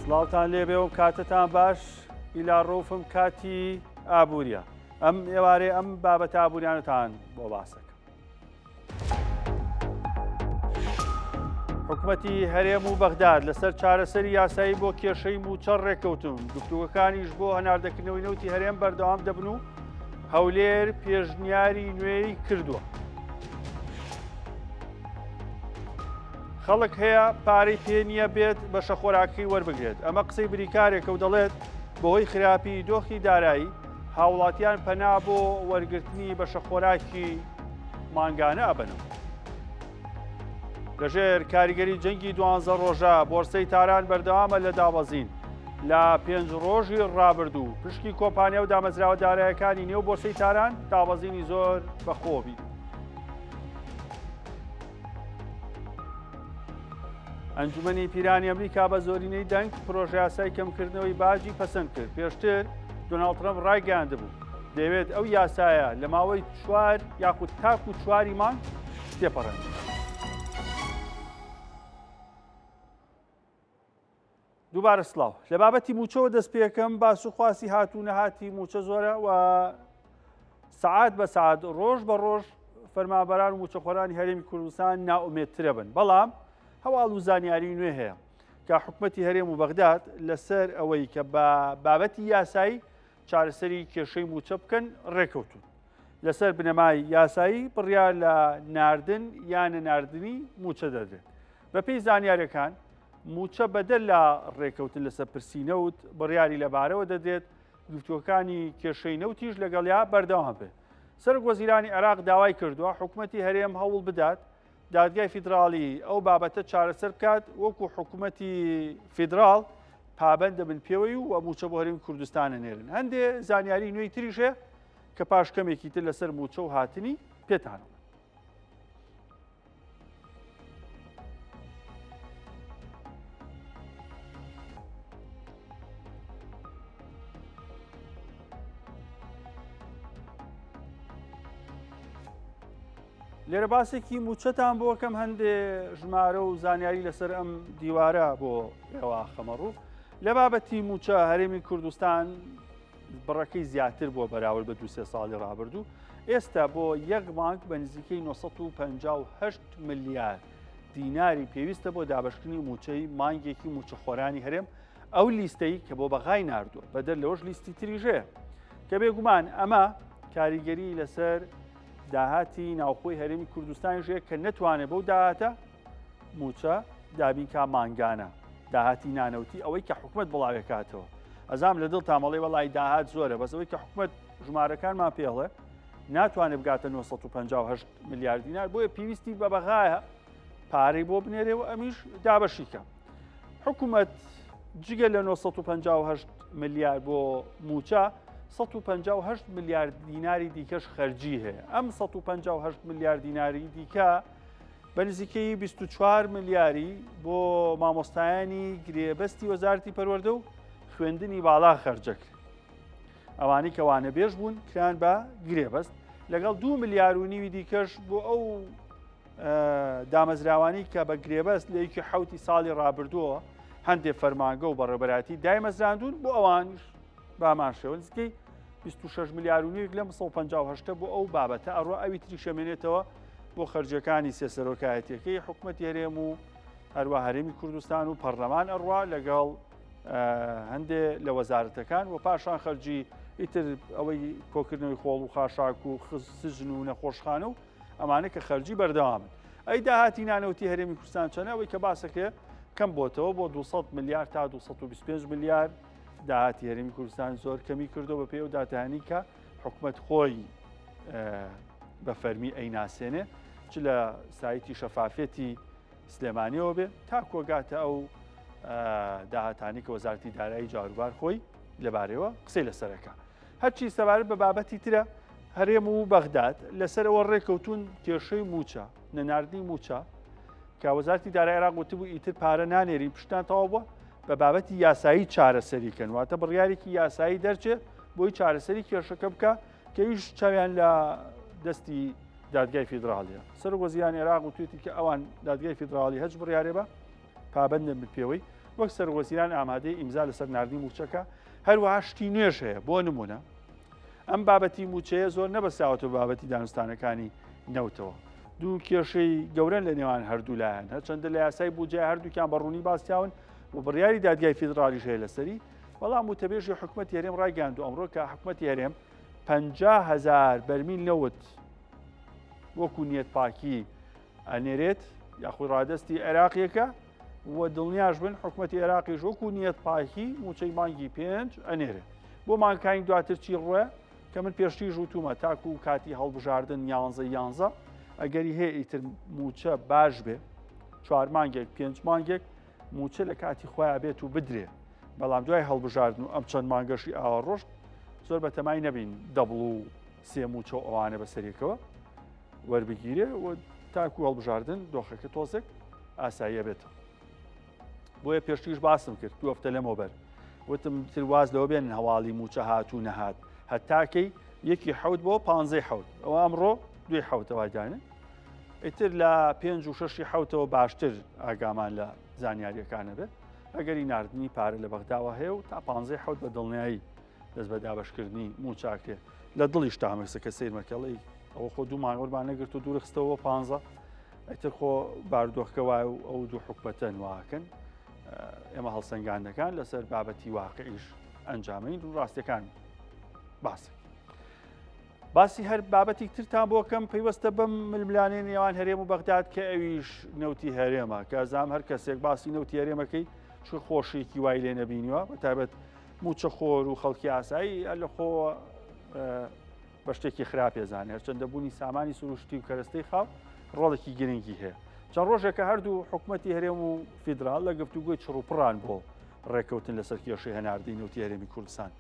سڵاوتان لێبێ و کاتتان باش ئیلا ڕوفم کاتی ئابووریە ئەم ئێوارێ ئەم بابەتە ئابووریانتان بۆ باسەکە. حکوومەتی هەرێم و بەغداد لەسەر چارەسەری یاسایی بۆ کێشەی موچە ڕێککەوتون گفتوگەکانیش بۆ هەناردەکردنەوەی نەوتی هەرێم بەردەوام دەبن و هەولێر پێشنیاری نوێی کردووە. خەڵک هەیە پارەی پێ نییە بێت بەشە خۆراکی وەربگرێت. ئەمە قسەی بریکارێکە و دەڵێت بەهۆی خراپی دۆخی دارایی هاوڵاتیان پەنا بۆ وەرگرتنی بەشە خۆراکی مانگانە ئەبنەوە. لەژێر کاریگەری جەنگی 12 ڕۆژە بۆرسەی تاران بەردەوامە لە دابەزین. لە 5 ڕۆژی ڕابردوو پشکی کۆمپانیا و دامەزراوە دارایەکانی نێو بۆرسەی تاران دابەزینی زۆر بەخۆبی. ئەنجومەنی پیرانی ئەمریکا بە زۆرینەی دەنگ پرۆژە یاسای کەمکردنەوەی باجی پەسەند کرد. پێشتر دۆناڵد ترەمپ ڕایگەیاندبوو دەیەوێت ئەو یاسایە لە ماوەی 4 یاخود تاکو 4 مانگ تێپەڕێن. دووبارە سڵاو. لە بابەتی موچەوە دەست پێکەم باس و خواسی هاتوو نەهاتی موچە زۆرە و سەعات بە سەعات ڕۆژ بە ڕۆژ فەرمانبەران و موچەخۆرانی هەرێمی کوردستان ناومێدترە بن. بەڵام هەواڵ و زانیاری نوێ هەیە کە حکوومەتی هەرێم و بەغداد لەسەر ئەوەی کە بە بابەتی یاسایی چارەسەری کێشەی موچە بکەن ڕێکەوتون. لەسەر بنەمای یاسایی بڕیار لە ناردن یانە ناردنی موچە دەدرێت. بە پێی زانیاریەکان موچە بەدەل لە ڕێکەوتن لەسەر پرسی نەوت بڕیاری لەبارەوە دەدرێت گفتووەکانی کێشەی نەوتیش لەگەڵیا بەردەوام بێت. سەرۆک وەزیرانی عێراق داوای کردووە حکوومەتی هەرێم هەوڵ بدات دادگای فیدراڵی ئەو بابەتە چارەسەر بکات وەکو حکوومەتی فیدراڵ پابەندە بن پێوەی و موچە بۆ هەرێمی کوردستانە نێرن. هەندێ زانیاری نوێی تریش هەیە کە پاشکەمێکی تر لەسەر موچە و هاتنی پێتانەوە. لێرە باسێکی موچەتان بۆ کەم هەندێ ژمارە و زانیاری لەسەر ئەم دیوارە بۆ ئێوە خەمەڕوو. لە بابەتی موچە هەرێمی کوردستان بڕەکەی زیاتر بۆ بەراورد بە 2-3 ساڵی ڕابردوو. ئێستا بۆ یەک مانگ بە نزیکەی 958 ملیار دیناری پێویستە بۆ دابەشکردنی موچەی مانگێکی موچەخۆرانی هەرێم. ئەو لیستەی کە بۆ بەغای ناردووە بەدەر لەوەش لیستی تریژەیە کە بێگومان ئەمە کاریگەری لەسەر داهاتی ناوخۆی هەرێمی کوردستانیژەیە کە نەتوانێت بەو داهاتە موچە دابینکا مانگانە داهاتی نانەوتی ئەوەی کە حکوومەت بڵاوێکاتەوە. ئەزام لە دڵ تامەڵی وەڵی داهات زۆرە بەس ئەوەی کە حکوومەت ژمارەکانمان پێڵێ ناتوانێت بگاتە 958 ملیار دینار بۆیە پێویستی بە بەغایە پارەی بۆ بنێرێ و ئەمیش دابەشیکە. حکوومەت جگە لە 958 ملیار بۆ موچە 158 ملیار دیناری دیکەش خەرجی هەیە. ئەم 158 ملیار دیناری دیکە بە نزیکەی 24 ملیاری بۆ مامۆستایانی گرێبەستی وەزارەتی پەروەردە و خوێندنی باڵا خەرجەکرێت. ئەوانەی کەوانە بێژ بوون کران بە گرێبەست لەگەڵ 2 ملیار و نیوی دیکەش بۆ ئەو دامەزراوانی کە بە گرێبەست لە یەکی حوتی ساڵی ڕابردووە هەندێک فەرمانگە و بەڕێبەراتی دایمەزراندون بۆ ئەوانش بامان شێوە نزیکەی 26 ملیار و نیوی لەم 158 بۆ ئەو بابەتە ئەڕوا ئەوی تری شەمێنێتەوە بۆ خەرجەکانی سێسەرۆکایەتیەکەی حکوومەتی هەرێم و هەروە هەرێمی کوردستان و پەرلەمان ئەڕوا لەگەڵ هەندێ لە وەزارەتەکان و پاشان خەرجی ئیتر ئەوەی کۆکردنەوەی خۆڵ و خاشاک و سژن و نەخۆشخانە و ئەمانە کە خەرجی بەردەوامن. ئەی داهاتی نانەوتی هەرێمی کوردستان چەنە ئەوەی کە باسەکە کەم بۆتەوە بۆ 200 ملیار تا 225 ملیار داهاتی هەرێمی کوردستان زۆر کەمی کردو بە پێی و داتهانی کە حکوومەت خۆی بە فەرمی ئەیناسێنێ چ لە سایتی شەفافێتی سلێمانیەوە بێ تا کۆگاتە ئەو داهاتانی کە وەزارەتی دارایی جاروبار خۆی لەبارەوە قسەی لەسەرەکە. هەرچی سەبارەت بە بابەتی ترە هەرێم و بەغداد لەسەرەوە ڕێکەوتون کێشەی موچە نەناردنی موچە کە وەزارەتی دارایی عێراق گوتبوو ئیتر پارە نانێری پشتان تەواو بووە بە بابەتی یاسایی چارەسەریکەن واتە بڕیارێکی یاسایی دەرچێت بۆی چارەسەری کێشەکە بکە کە هیچ چاویان لە دەستی دادگای فیدراڵیە. سەرۆک وەزیرانی عێراق وتوێتی کە ئەوان دادگای فیدراڵی هەچ بڕیارێ بە پابەندن بن پێوەی وەک سەرۆزیران ئامادەی ئیمزا لەسەر نردنی موچەکە هەروەها شتی نوێژ هەیە بۆ نمونە ئەم بابەتی موچەیە زۆر نەبەستاوەتەوە بابەتی دانوستانەکانی نەوتەوە دوو کێشەی گەورەن لە نێوان هەردوو لایەن هەرچەندە لە یاسای بودجێ هەردووکیان بەڕوونی باسیاون و بڕیاری دادگای فیدرالیش هەیە لەسەری بەڵام وتەبێژی حکوومەتی هەرێم ڕایگەاندوو ئەمڕۆ کە حکوومەتی هەرێم 50,000 بەرمیل نەوت وەکو نیەت پاکی ئەنێرێت یاخود ڕادستی عێراقیەکە و دڵنیاش بن حکوومەتی عێراقیش وەکو نیەت پاکی موچەی مانگی 5 ئەنێرێت بۆ مانگەکانی دواتر چی ڕوە کە من پێشتی ژوتومە تاکو و کاتی هەڵبژاردن 11 ئەگەری هەیە ئیتر موچە باش بێ 4 مانگێک 5 مانگێک موچە لە کاتی خۆیان بێت و بدرێ بەڵام دوای هەڵبژاردن و ئەم چەند مانگەشی ئاوا ڕۆژت زۆر بەتەمای نەبین دەبڵ و سێ موچە ئەوانە بەسەرێکەوە وەربگیرێ و تاکو هەڵبژاردن دۆخەکە تۆزێک ئاساییە بێتەوە بۆیە پێشتیش باسم کرد دو هەفتە لەمەوبەر وتم ترواز لەوە بێن هەواڵی موچە هاتوو نەهات هەتاکەی یەکی حەوت بۆ 15 حەوت ئەوە ئەمڕۆ دوی حەوتەوەدانە ئیتر لە 5 و 6 حەوتەوە باشتر ئاگامان لە زانیاریەکانە بێت ئەگەری نردنی پارە لە بەغداوە هەیە و تا 15 حەوت بە دڵنیایی دەست بە دابەشکردنی موچاکرێ لە دڵیش تامەکسەکە سیرمەکەڵی ئەوە خۆ دوو مانگۆربان نەگرت و دوورخستەوە 15 ئەیتر خۆ باردۆخکە وای و ئەو دوو حکومەتە نواکەن ئێمە هەڵسەنگاندەکان لەسەر بابەتی واقعیش ئەنجامین و ڕاستیەکان باسی هەر بابەتی ترتان بۆکەم پەیوەستە بەم ململانەی نێوان هەرێم و بەغداد کە ئەویش نەوتی هەرێمە کە ئەزام هەر کەسێک باسی نەوتی هەرێمەکەی چ خۆشێکی وای لێ نەبینیوە بەتایبەت موچە خۆر و خەڵکی ئاسایی لە خۆ بە شتێکی خراپێزانێ هەرچەندە بوونی سامانی سروشتی و کەرەستەی خاو ڕۆڵێکی گرنگی هەیە چەند ڕۆژێکە هەردوو حکوومەتی هەرێم و فیدرال لە گفتوگوی چڕوپڕان بۆ ڕێکەوتن لەسەر کێشەی هەناردەی نەوتی هەرێمی کوردستان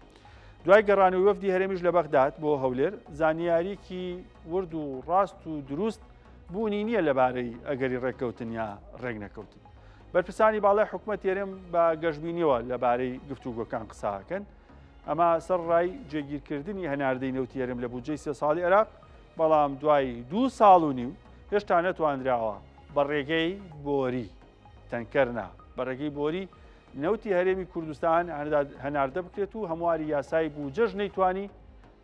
دوای گەڕانەوەی وەفدی هەرێمیش لە بەغداد بۆ هەولێر زانیاریکی ورد و ڕاست و دروست بوونی نییە لەبارەی ئەگەری ڕێکەوتن یا ڕێک نەکەوتن بەرپرسانی باڵای حکوومەتی هەرێم بە گەشتبینیەوە لەبارەی گفتوگۆکان قساکەن ئەمە سەر ڕای جێگیرکردنی هەناردەی نەوتی هەرێم لە بودجەی 3 ساڵی عێراق بەڵام دوای 2 ساڵ و نیو هێشتا نەتوانراوە بە ڕێگەی بۆری تەنکەرنا بە ڕێگەی بۆری نەوتی هەرێمی کوردستان هەناردە بکرێت و هەمواری یاسای بوجەش نەیتوانی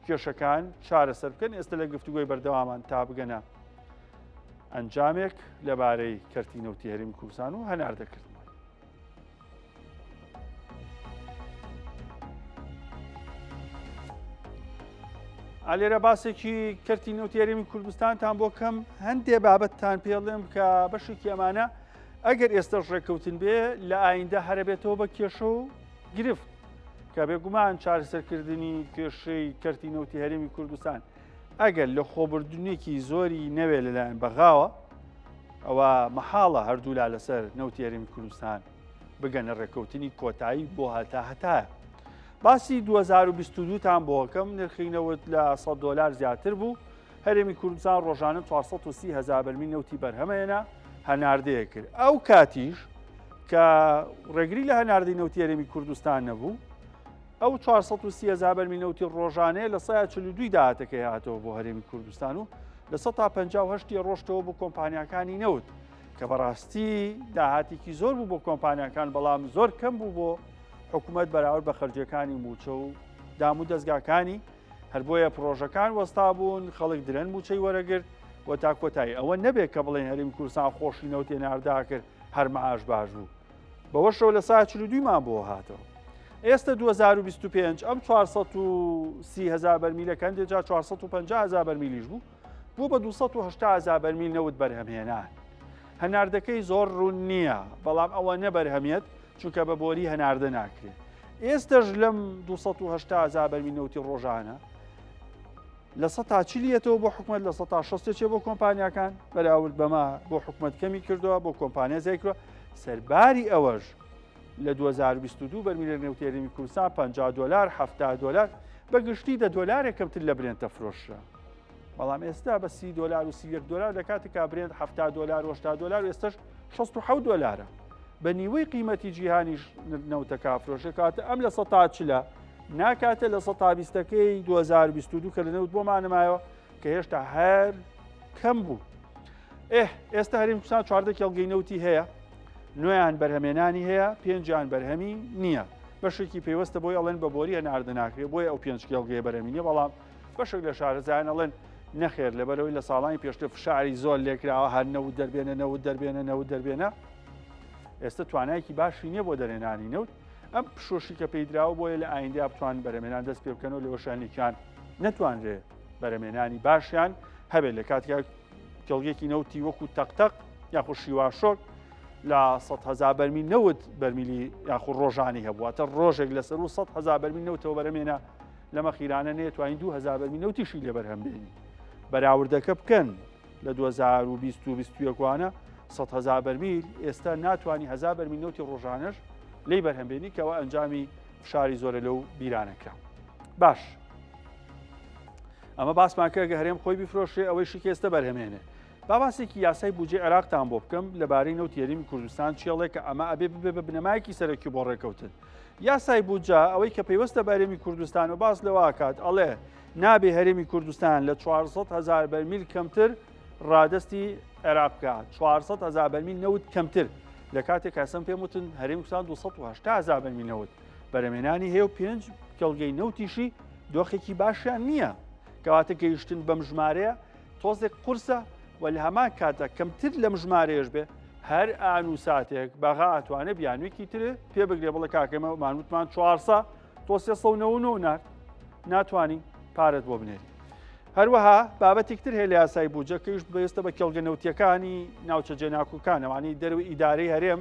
کێشەکان چارەسەر بکەن ئێستا لە گفتوگۆی بەردەوامان تا بگەنە ئەنجامێک لەبارەی کەرتی نەوتی هەرێمی کوردستان و هەناردەکردن ئالێرە باسێکی کەرتی نەوتی هەرێمی کوردستانتان بۆ کەم هەندێ بابەتتان پێڵێم کە بەشێکی ئەمانە ئەگەر ئێستاش ڕێکەوتن بێ لە ئایندە هەرەبێتەوە بە کێشە و گرفت کە بێگومان چارەسەرکردنی کێشەی کەرتی نەوتی هەرێمی کوردستان ئەگەر لە خۆبردنێکی زۆری نەوێ لەلایەن بەغاوە ئەوە مەحاڵە هەردوولا لەسەر نەوتی هەرێمی کوردستان بگەنە ڕێکەوتنی کۆتایی بۆ هەتایە باسی 2022 تان بۆکەم نرخینەوت لە $100 زیاتر بوو هەرێمی کوردستان ڕۆژانە 430,000 بەرمیل نەوتی بەرهەمەیەنە هەناردەیە کرد ئەو کاتیش کە ڕێگری لە هەناردەی نەوتی هەرێمی کوردستان نەبوو ئەو 430,000 بەرمیل نەوتی ڕۆژانەیە لە 142 داهاتەکەی هاتەوە بۆ هەرێمی کوردستان و لە 158 ڕۆشتەوە بۆ کۆمپانیاکانی نەوت کە بەڕاستی داهاتێکی زۆر بوو بۆ کۆمپانیاکان بەڵام زۆر کەم بوو بۆ حکوومەت بەراورد بە خەرجیەکانی موچە و دام و دەستگاکانی هەر بۆیە پرۆژەکان وەستا بوون خەڵک درەن موچەی وەرەگرت بۆ تا کۆتایی ئەوە نەبێت کە بڵێن هەرێمی کوردستان خۆشی نەوتی هێناردا کرد هەر مەعاش باش بوو بەوەشەوە لە 142مان بۆ هاتەوە ئێستا 2025 ئەم 430,000 بەرمیلەکان دێجا 450,000 بەرمیلیش بوو بوو بە 280,000 بەرمیل نەوت بەرهەمهێنان هەناردەکەی زۆر ڕوون نییە بەڵام ئەوە نەبەرهەمیت چونکە بە بۆری هەناردە ناکرێت ئێستاش لەم 280,000 بەرمیل نەوتی ڕۆژانە لە 140ەوە بۆ حکوومەت لە 160 بۆ کۆمپانیاکان بەراورد بەما بۆ حکوومەت کەمی کردووە بۆ کۆمپانیا زیکرۆ سەرباری ئەوەش لە 2022 بەرمیلە نەوتی هەرێمی کوردستان $50 $70 بە گشتی $10 کەمتر لە برێنتە فرۆشرا بەڵام ئێستا بە $30 و $31 لە کاتێکا برێنت $70 و $80 ئێستاش $67 بە نیوەی قیمەتی جیهانیش نەوتەکە فرۆشە کاتە ئەم لە 140 ناکاتە لە 120ەکەی 2022 کە لە نەوت بۆمانەمایەوە کە هێشتا هەر کەم بوو ئێستا هەرێمی کوردستان 14 کێڵگەی نەوتی هەیە 9یان بەرهەمێنانی هەیە 5یان بەرهەمی نییە. بەشێکی پێوەستە بۆی ئەڵێن بە بۆریە ناردە ناکرێت بۆیە ئەو 5 کێڵگەیە بەرهەمی نیە، بەڵام بەشێک لە شارەزایان ئەڵێن نەخێر لەبەرەوەی لە ساڵانی پێشتر فشاری زۆر لێکراوە هەر نەوت دەربێنە. ئێستا توانایەکی باشی نییە بۆ دەرێنانی نەوت. ئەم پشۆشی کە پێیدراوە بۆیە لە ئایندیا بتوان بەرهەمێنان دەست پێ بکەنەوە لەوەشانێکیان نەتوانرێت بەرهەمێنانی باشیان هەبێت لە کاتێکا کێڵگێکی نەوتی وەکو تەقتەق یاخود شیواشۆک لە 100,000 بەرمیل نەوت بەرمیلی یاخود ڕۆژانی هەبوواتە ڕۆژێک لەسەر و 100,000 بەرمیل نەوتەوە بەرهەمێنە لەمە خیرانە نێت توانین 2,000 بەرمیل نەوتیشی لێ بەرهەمبێنی. بەراوردەکە بکەن لە 2020-2021 100,000 بەرمیل ئێستا ناتوانانی 1,000 بەرمیل نەوتی ڕۆژانەش لی بەرهەمبێنی کەەوە ئەنجامی فشاری زۆرە لەو بیرانەکرا. باش ئەمە باسمان کردگە هەرێم خۆی بیفرۆشێ ئەوەیشی ئێستا بەرهەمێنێ. باباسێکی یاسای بودجێ عێراقتان بۆ بکەم لەبارەی نەوت یاریمی کوردستان چێڵێک کە ئەمە ئەبێ ببێ بە بنەمایەکی سەرەکی بۆ ڕێکەوتن. یاسای بودجە ئەوەی کە پێوەستە بە هەرێمی کوردستان و باس لەوە کات ئەڵێ نابێ هەرێمی کوردستان لە 400,000 بەرمیل کەمتر ڕادستی عێراق بکات. 400,000 بەرمیل نەوت کەمتر لە کاتێک کەسم پێم وتن هەرێمی کوردستان 280,000 بەرمیل نەوت بەرهەمێنانی هەیە و 5 کێڵگەی نەوتیشی دۆخێکی باشیان نییە. کەواتە گەیشتن بەم ژمارەیە تۆزێک قورسە و لە هەمان کاتە کەمتر لەم ژمارەیەش بێ هەر ئان و ساتێک بەغا ئەتوانێت بیانوێکی ترێ پێ بگرێ بڵێ کاکەمە مانوتمان 400 تۆ 399 ناتوانانی پارەت بۆ بنێری. هەروەها بابەتێکتر هەیە لە یاسای بودجە کەیش بەێستا بە کێڵگە نەوتیەکانی ناوچە جێناکوکانەوانی دەروی ئیدارەی هەرێم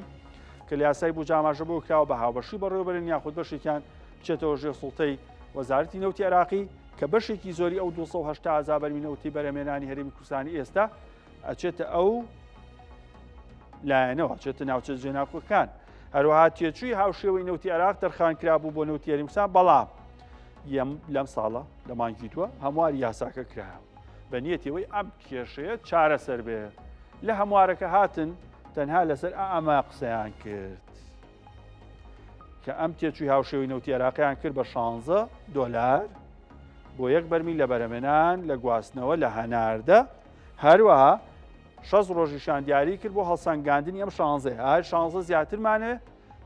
کە لە یاسای بودجە ئاماژە بۆ کراوە بە هاوبەشی بەڕێوەبەرن یاخود بەشێکیان بچێتەوە ژێر سوڵتەی وەزارەتی نەوتی عێراقی کە بەشێکی زۆری ئەو 280,000 بەرمیل نەوتی بەرهەمێنانی هەرێمی کوردستانی ئێستا ئەچێتە ئەو لایەنەوە ئەچێتە ناوچە جێناکوەکان. هەروەها تێچووی هاوشێوەی نەوتی عێراق تەرخان کرابوو بۆ نەوتی هەرێمی کوردستان، بەڵام لەم ساڵە لە مانگی دووە هەمواری یاساکە کرایەوە بە نیەتەوەی ئەم کێشەیە چارەسەر بێ. لە هەموارەکە هاتن تەنها لەسەر ئەمە قسەیان کرد کە ئەم تێچووی هاوشێوەی نەوتی عێراقیان کرد بە 16 دۆلار بۆ یەک بەرمیل لە بەرهەمێنان لە گواستنەوە لە هەناردە. هەروەها 6 ڕۆژیشان دیاری کرد بۆ هەڵسەنگاندنی ئەم 16 هەر 16 زیاترمانێ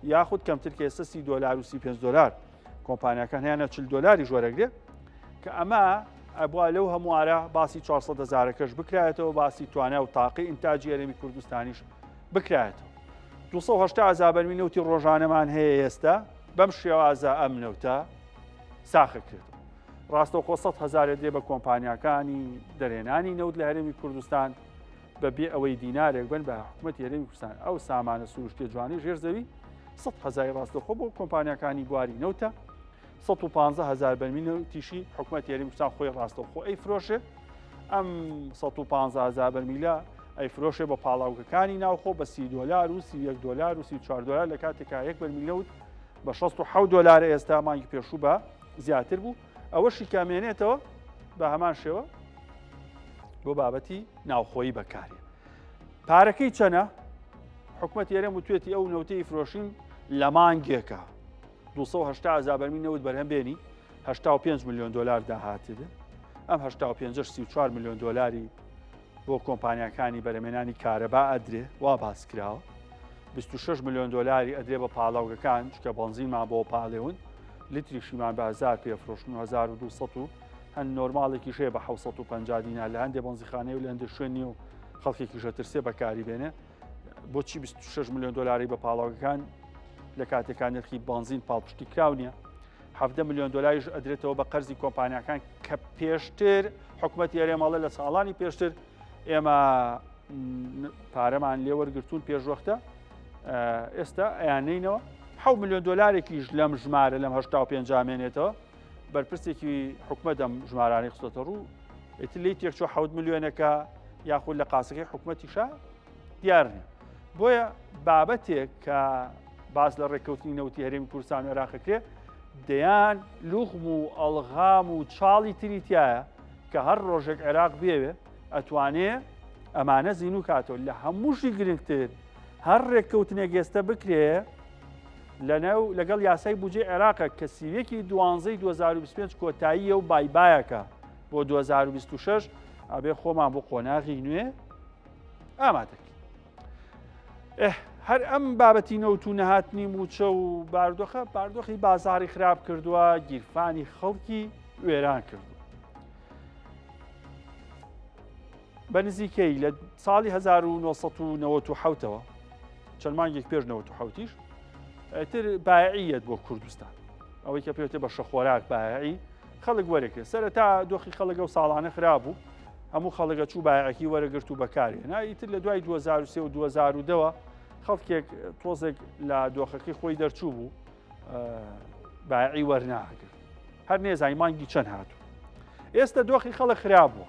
یاخود کەمتر کە ئێستا 30 دۆلار و 35 دۆلار کۆمپانیەکان هیانە 40 دۆلاری ژوەرەگرێت کە ئەمە ئەبوا لەو هەموارە باسی 400,000کەش بکرایەتەوە باسی توانای و تاقی ئینتاجی هەرێمی کوردستانیش بکرایەتەوە. 280,000 بەرمیل نەوتی ڕۆژانەمان هەیە ئێستا بەم شێوازە ئەم نەوتە ساخە کرد. ڕاستەوخۆ 100,000 دێ بە کۆمپانیەکانی دەرێنانی نەوت لە هەرێمی کوردستان بەبێ ئەوەی دینارێک بن بە حکوومەتی هەرێمی کوردستان ئەو سامانە سروشتی جوانی ژێرزەوی 100,000 ڕاستەوخۆ بۆ کۆمپانیەکانی بواری نەوتە 115,000 بەرمیل نەوتیشی حکوومەتی هەرێمی کوردستان خۆی ڕاستەوخۆ ئەیفرۆشێ. ئەم 115,000 بەرمیلە ئەیفرۆشێ بە پاڵاوگەکانی ناوخۆ بە 30 دۆلار و 31 دۆلار و 34 دۆلار لە کاتێکا یەک بەرمیل نەوت بە 67 دۆلارە ئێستا مانگی پێشوو بە زیاتر بوو. ئەوەشی کامێنێتەوە بە هەمان شێوە بۆ بابەتی ناوخۆیی بەکارێ. پارەکەی چەنە؟ حکوومەتی هەرێم وتوێتی ئەو نەوتەی فرۆشین لە مانگێکە 280,000 بەرمیل نەوت بەرهەم بێنی 85 میلیۆن دۆلار داهاتێ. ئەم 85 34 میلیۆن دۆلاری بۆ کۆمپانیەکانی بەرهەمێنانی کارەبا ئەدرێ وا باس کراوە. 26 میلیۆن دۆلاری ئەدرێ بە پاڵاوگەکان چکە بەنزینمان بۆ پاڵێون لیتریشیمان بە 1000 پێفرۆشن و 1200 هەند نۆرماڵێکی شێ بە 750 دینار لە هەندێک بەنزیخانەی و لە هەندێک شوێنی و خەڵکێکیشە ترسێ بەکاری بێنێ. بۆچی 26 میلیۆن دۆلاری بە پاڵاوگەکان لە کاتێکان نرخی بەنزین پاڵپشتی کراو نییە؟ 7 میلیۆن دۆلاریش ئەدرێتەوە بە قەرزی کۆمپانیەکان کە پێشتر حکوومەتی هەرێمەڵە لە ساڵانی پێشتر ئێمە پارەمان لێ وەرگرتوون پێشوەختە ئێستا ئەیانەینەوە 7 میلیۆن دۆلارێکیش لەم ژمارە لەم 85 مێنێتەوە بەرپرسێکی حکوومەت ئەم ژمارانەی خستۆتە ڕوو ئیتر لی تێکچۆ 7 میلیۆنەکە یاخود لە قاسەکەی حکوومەتیشە دیار نیە. بۆیە بابەتێک کە باس لە ڕێککەوتنی نەوتی هەرێمی کوردستان و عێراقەکرێ دەیان لوغم و ئەڵغام و چاڵی تریتایە کە هەر ڕۆژێک عێراق بێوێ ئەتوانێ ئەمانە زین و کاتەوە لە هەمووشی گرنگتر هەر ڕێککەوتنێک ئێستا بکرێ لەگەڵ یاسای بودجێ عێراقە کە سیوێکی 12/2025 کۆتاییە و بایبایەکە بۆ 2026 ئەبێ خۆمان بۆ قۆناغی نوێ ئامادەکەین. هەر ئەم بابەتی نەوت و نەهاتنی موچە و باردۆخی بازاری خراپ کردووە، گیرفانی خەڵکی وێران کردووە. بە نزیکەی لە ساڵی 1990ەوە چەند مانگێک پێش 1970 تر بایعیەت بۆ کوردستان، ئەوەی کە پێوتێ بە شەخۆراک بایعی خەڵک وەرەگرێت. سەرەتا دۆخی خەڵک و ساڵانە خراپ بوو، هەموو خەڵکە چوو بایعەکی وەرەگرت و بەکارهێنا. ئیتر لە دوای 2003 و 2002 خەڵکێک تۆزێک لە دۆخەکەی خۆی دەرچوو بوو بایعی وەرناگرت، هەر نێزانی مانگی چەند هاتوو. ئێستا دۆخی خەڵک خراپ بووە.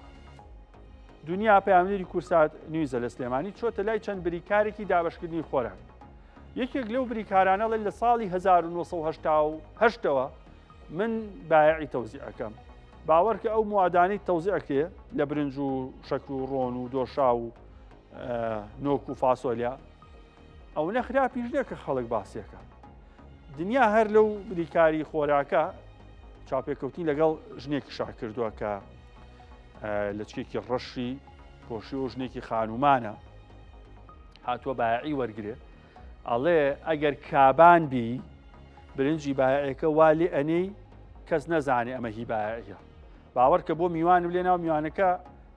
دنیا پەیامنێری کورسات نیوزە لە سلێمانی چۆتە لای چەند بریکارێکی دابەشکردنی خۆراک. یەکێک لەو بریکارانەڵێ لە ساڵی 1970ەوە من بایعی تەوزیع ئەەکەم. باوەڕکە ئەو موادانەی تەوزیعکرێ لە برنج و شەکر و ڕۆن و دۆشا و نۆک و فاسۆلیا، ئەو نەخراپیش نییە کە خەڵک باسیەکە. دنیا هەر لەو بریکاری خۆراکە چاپێکەوتنی لەگەڵ ژنێکی شا کردووە کە لە چکێکی ڕەشی کۆشی و ژنێکی خانومانە هاتووە بایعی وەرگێ، ئەڵێ ئەگەر کابان بی برنجی بایعەکە وا لێ ئەنەی کەس نەزانێ ئەمە هی بایعە. باوەڕکە بۆ میوانم لێ ناو میوانەکە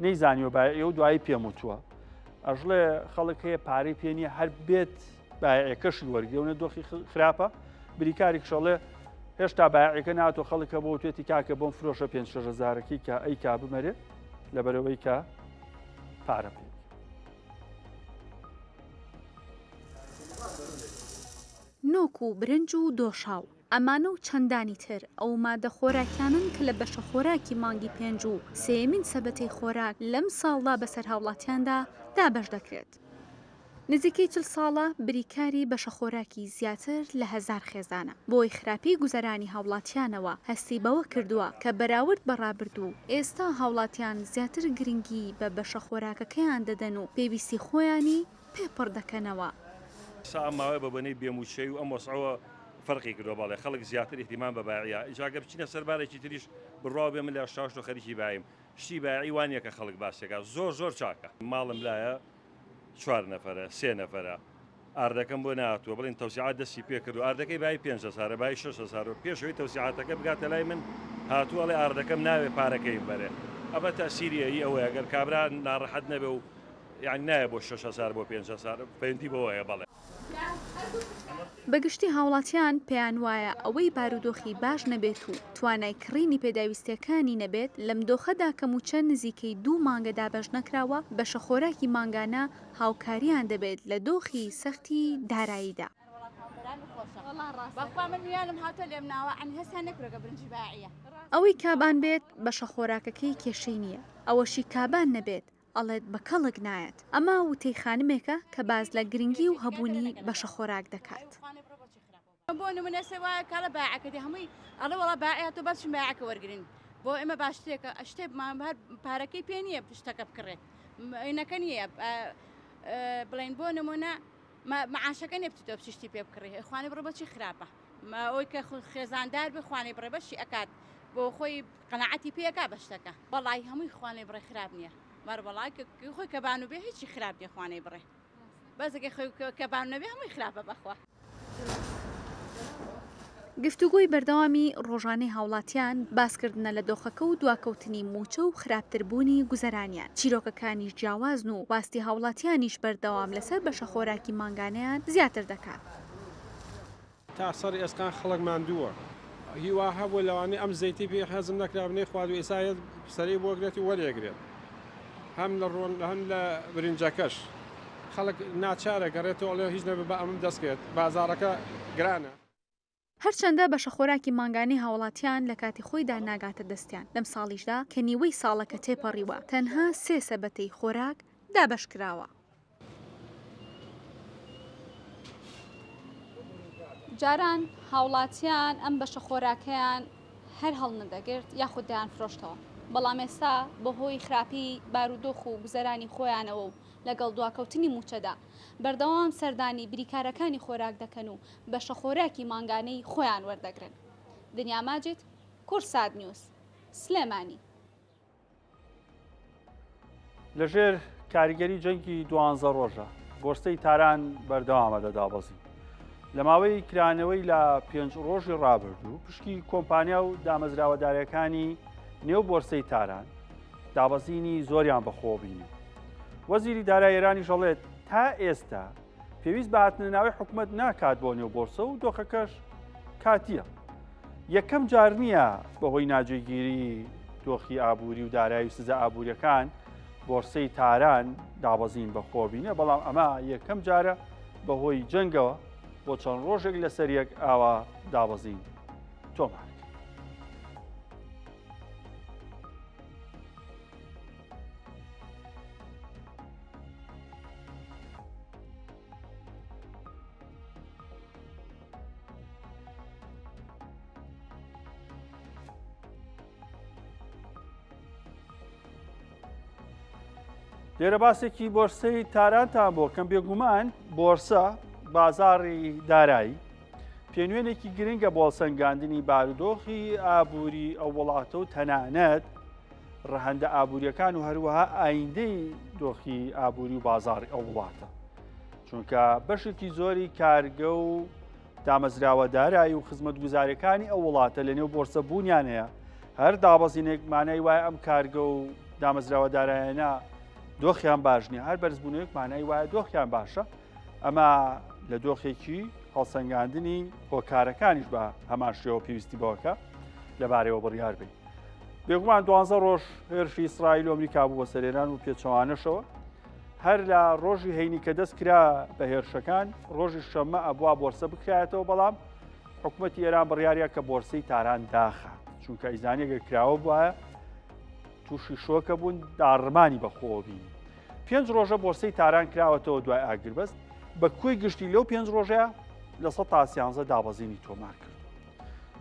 نەیزانیوە بایعە و دوایی پێم وتووە. ئەژڵێ خەڵک هەیە پارەی پێ نییە هەر بێت بایعەکەشی وەرگێونە دۆخی خراپە. بریکاری شەڵێ هێشتا بایعەکە ناتۆ خەڵکە بۆ توێتی کاکە بۆم فرۆشە 5,000ەکەی کە ئەی کا بمەرێ لەبەرەوەی کە پارە پێ. نۆک و برنج و دۆشاو ئەمانە و چەندانی تر ئەو مادە خۆراکیانن کە لە بەشە خۆراکی مانگی 5 و سێمین سەبەتەی خۆراک لەم ساڵدا بەسەر هاوڵاتیاندا دابەش دەکرێت. نزیکەی 40 ساڵە بریکاری بەشە خۆراکی زیاتر لە 1000 خێزانە بۆی خراپی گوزەرانی هاوڵاتیانەوە هەستی بەوە کردووە کە بەراورد بەڕابردوو ئێستا هاوڵاتیان زیاتر گرنگی بە بەشە خۆراکەکەیان دەدەن و پێویستی خۆیانی پێپڕ دەکەنەوە. ماوەی بە بنەی بێموچەی و ئەم وەسعەوە فەرقی کردووە باڵێ خەڵک زیاتر ئیحتیمام بە بایعە. ئیجاگە بچینە سەربارێکی تریش بڕاو بێ من لە شاش و خەریکی بایم شتی بایعی وانە کە خەڵک باسێکە زۆر چاکە. ماڵم لایە 4 نەفەرە 3 نەفەرە ئاردەکەم بۆ ناتوە بڵین تەوسیعات دەستی پێ کرد و ئاردەکەی بای 500 بای 600 و پێشەوەی تەوسیعاتەکە بگاتە لای من هاتووەڵێ ئاردەکەم ناوێ پارەکەی بەرێ. ئەمە تەسیریەی ئەوەیە ئەگەر کابرا ناڕەحەت نەبێ و یعنی نایە بۆ 600 بۆ 500 پەیوەندی بەوەیە بەڵێ. بەگشتی هاوڵاتیان پێیان وایە ئەوەی بارودۆخی باش نەبێت و توانای کڕینی پێداویستیەکانی نەبێت لەم دۆخەدا کە موچە نزیکەی 2 مانگە دابەش نەکراوە بەشە خۆراکی مانگانە هاوکاریان دەبێت لە دۆخی سەختی داراییدا. ئەوەی کابان بێت بەشە خۆراکەکەی کێشەی نییە، ئەوەشی کابان نەبێت ئەڵێت بە کەڵک نایەت. ئەمە وتەی خانمێکە کە باز لە گرنگی و هەبوونی بەشە خۆراک دەکات. بۆ نمونە سێوایە کاڵە باعەکەی هەمووی ئەڵە وڵا باعەیە تۆ بەچم باعەکە وەرگرن بۆ ئێمە باشتێکە ئەشتێ هەر پارەکەی پێ نییە شتەکە بکڕێت ئینەکە نییە بڵێن بۆ نمونە معاشەکە نێبتیتۆ پشتی پێ بکڕێ خوانێ بڕە بەچی خراپە ئەوی کە خێزاندار بێ خوانێ بڕێ بەشی ئەکات بۆ خۆی قەنەعەتی پێەکە بە شتەکە بەڵای هەمووی خوانێ بڕێ خراپ نییە مەڕبەڵای خۆی کەبان و بێ هیچی خراپ نیە خوانێ بڕێ بەزەکە خۆی کەبان نەبێ هەمووی خراپە بەخوا. گفتوگۆی بەردەوامی ڕۆژانەی هاوڵاتیان باسکردنە لە دۆخەکە و دواکەوتنی موچە و خراپتربوونی گوزەرانیان چیرۆکەکانیش جیاوازن و واستی هاوڵاتیانیش بەردەوام لەسەر بەشە خۆراکی مانگانەیان زیاتر دەکات. تا سەری ئەسقان خەڵک ماندووە هیوا هەبوو لەوانەیە ئەم زەیتی پێ حەزم نەکرابنەی خوارد و ئێستا سەری بۆگرێت و وەرێگرێت هەم لە ڕۆن هەم لە برنجەکەش خەڵک ناچارە گەڕێتەوە ئەڵێ هیچ نەبێ بە ئەمم دەستکێت بازارەکە گرانە. هەرچەندە بەشە خۆراکی مانگانی هاوڵاتیان لە کاتی خۆیدا ناگاتە دەستیان لەم ساڵیشدا کە نیوەی ساڵەکە تێپەڕیوە تەنها 3 سەبەتەی خۆراک دابەش کراوە. جاران هاوڵاتیان ئەم بەشە خۆراکەیان هەر هەڵ نەدەگرت یاخود دەیان فرۆشتەوە بەڵام ئێستا بەهۆی خراپی بارودۆخ و گوزەرانی خۆیانەوە و لەگەڵ دواکەوتنی موچەدا بەردەوام سەردانی بریکارەکانی خۆراک دەکەن و بەشە خۆراکی مانگانەی خۆیان وەردەگرن. دنیا ماجد کورسات نیوز سلێمانی. لەژێر کاریگەری جەنگی 12 ڕۆژە بۆرسەی تاران بەردەوامە لە دابەزی لە ماوەی کرانەوەی لە 5 ڕۆژی ڕابردوو پشکی کۆمپانیا و دامەزراوەدارەکانی نێو بۆرسەی تاران دابەزینی زۆریان بەخۆبینی وەزیری دارایی ئێرانی ژەڵێت تا ئێستا پێویست بە هاتنەناوی حکوومەت ناکات بۆ نێو بۆرسە و دۆخەکەش کاتیە یەکەم جار نییە بەهۆی ناجێگیری دۆخی ئابووری و دارایی و سزە ئابوووریەکان بۆرسەی تاران دابەزین بەخۆبینە بەڵام ئەمە یەکەم جارە بەهۆی جەنگەوە بۆ چەند ڕۆژێک لەسەر یەک ئاوا دابەزین تۆمار لێرە باسێکی بۆرسەی تارانتان بۆ کەم بێگومان بۆرسە بازاڕی دارایی پێنوێنێکی گرنگە بۆ سەنگاندنی بارودۆخی ئابووری ئەو وڵاتە و تەنانەت ڕەهەندە ئابوووریەکان و هەروەها ئایندەی دۆخی ئابووری و بازاڕی ئەو وڵاتە چونکە بەشێکی زۆری کارگە و دامەزراوە دارایی و خزمەت گوزاریەکانی ئەو وڵاتە لە نێو بۆرسە بوونیان هەیە هەر دابەزینێک مانای وایە ئەم کارگە و دامەزراوە دارایانە دۆخیان باش نییە هەر بەرزبوونەوەیەک مانای وایە دۆخیان باشە ئەمە لە دۆخێکی هەڵسەنگاندنی هۆکارەکانیش بە هەمان شێوە پێویستی بەوەکە لەبارەوە بڕیار بێت بێگومان 12 ڕۆژ هێرشی ئیسرائیل و ئەمریکا بوو بە سەرێران و پێچەوانەشەوە هەر لە ڕۆژی هەینی کە دەست کرا بە هێرشەکان ڕۆژی شەممە ئەبوا بۆرسە بکرایەتەوە بەڵام حکوومەتی ئێران بڕیاریە کە بۆرسەی تاران داخات چونکە ئیزانیەگە کراوە بواە تووشی شۆکە بوون داڕمانی بەخۆبی 5 ڕۆژە بۆرسەی تاران کراوەتەوە دوای ئاگربەست بە کوی گشتی لەو 5 ڕۆژەیە لە 100 تا 13 دابەزینی تۆمار کرد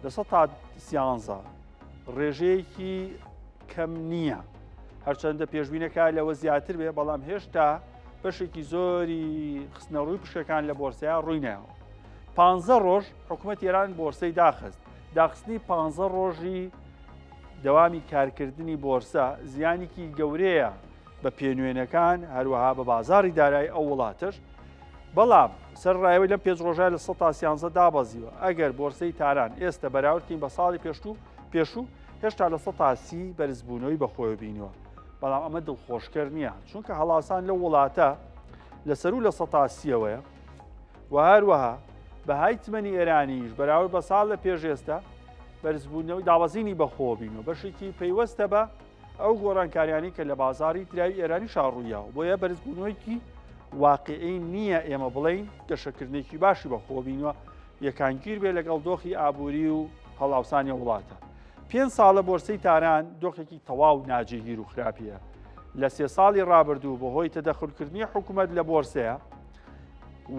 لە 100 تا 13 ڕێژەیەکی کەم نییە هەرچەندە پێشبینەکە لەوە زیاتر بێ بەڵام هێشتا بەشێکی زۆری خستنەڕووی پشەکان لە بۆرسەیە ڕووی نایەوە 15 ڕۆژ حکوومەت ئێران بۆرسەی داخست داخستنی 15 ڕۆژی دەوامی کارکردنی بۆرسە زیانێکی گەورەیە بە پێنوێنەکان هەروەها بە بازاڕی دارایی ئەو وڵاتش بەڵام سەرڕایەوەی لەم 5 ڕۆژای لە 100 تا 13 دابەزیوە ئەگەر بۆرسەی تاران ئێستا بەراوردین بە ساڵی پێشوو هێشتا لە 100 تا 30 بەرزبوونەوەی بەخۆی بینەوە بەڵام ئەمە دڵخۆشکەر نییە چونکە هەڵاسان لە وڵاتە لەسەر و لە 100 تا 30ەوەیە و هەروەها بەهای تمەنی ئێرانیش بەراورد بە ساڵ لە پێش ئێستا بەرزبوونەوەی دابەزینی بەخۆبینەوە بەشێکی پەیوەستە بە ئەو گۆڕانکاریانی کە لە بازاری تراوی ئێرانی شاڕوویاوە بۆیە بەرزبوونەوەیکی واقعی نییە ئێمە بڵین گەشەکردنێکی باشی بەخۆبینەوە یەکانگیر بێ لەگەڵ دۆخی ئابووری و هەڵاوسانی وڵاتە 5 ساڵە بۆرسەی تاران دۆخێکی تەواو ناجێگیر و خراپیە لە 3 ساڵی ڕابردوو بەهۆی تەدەخلکردنی حکوومەت لە بۆرسەیە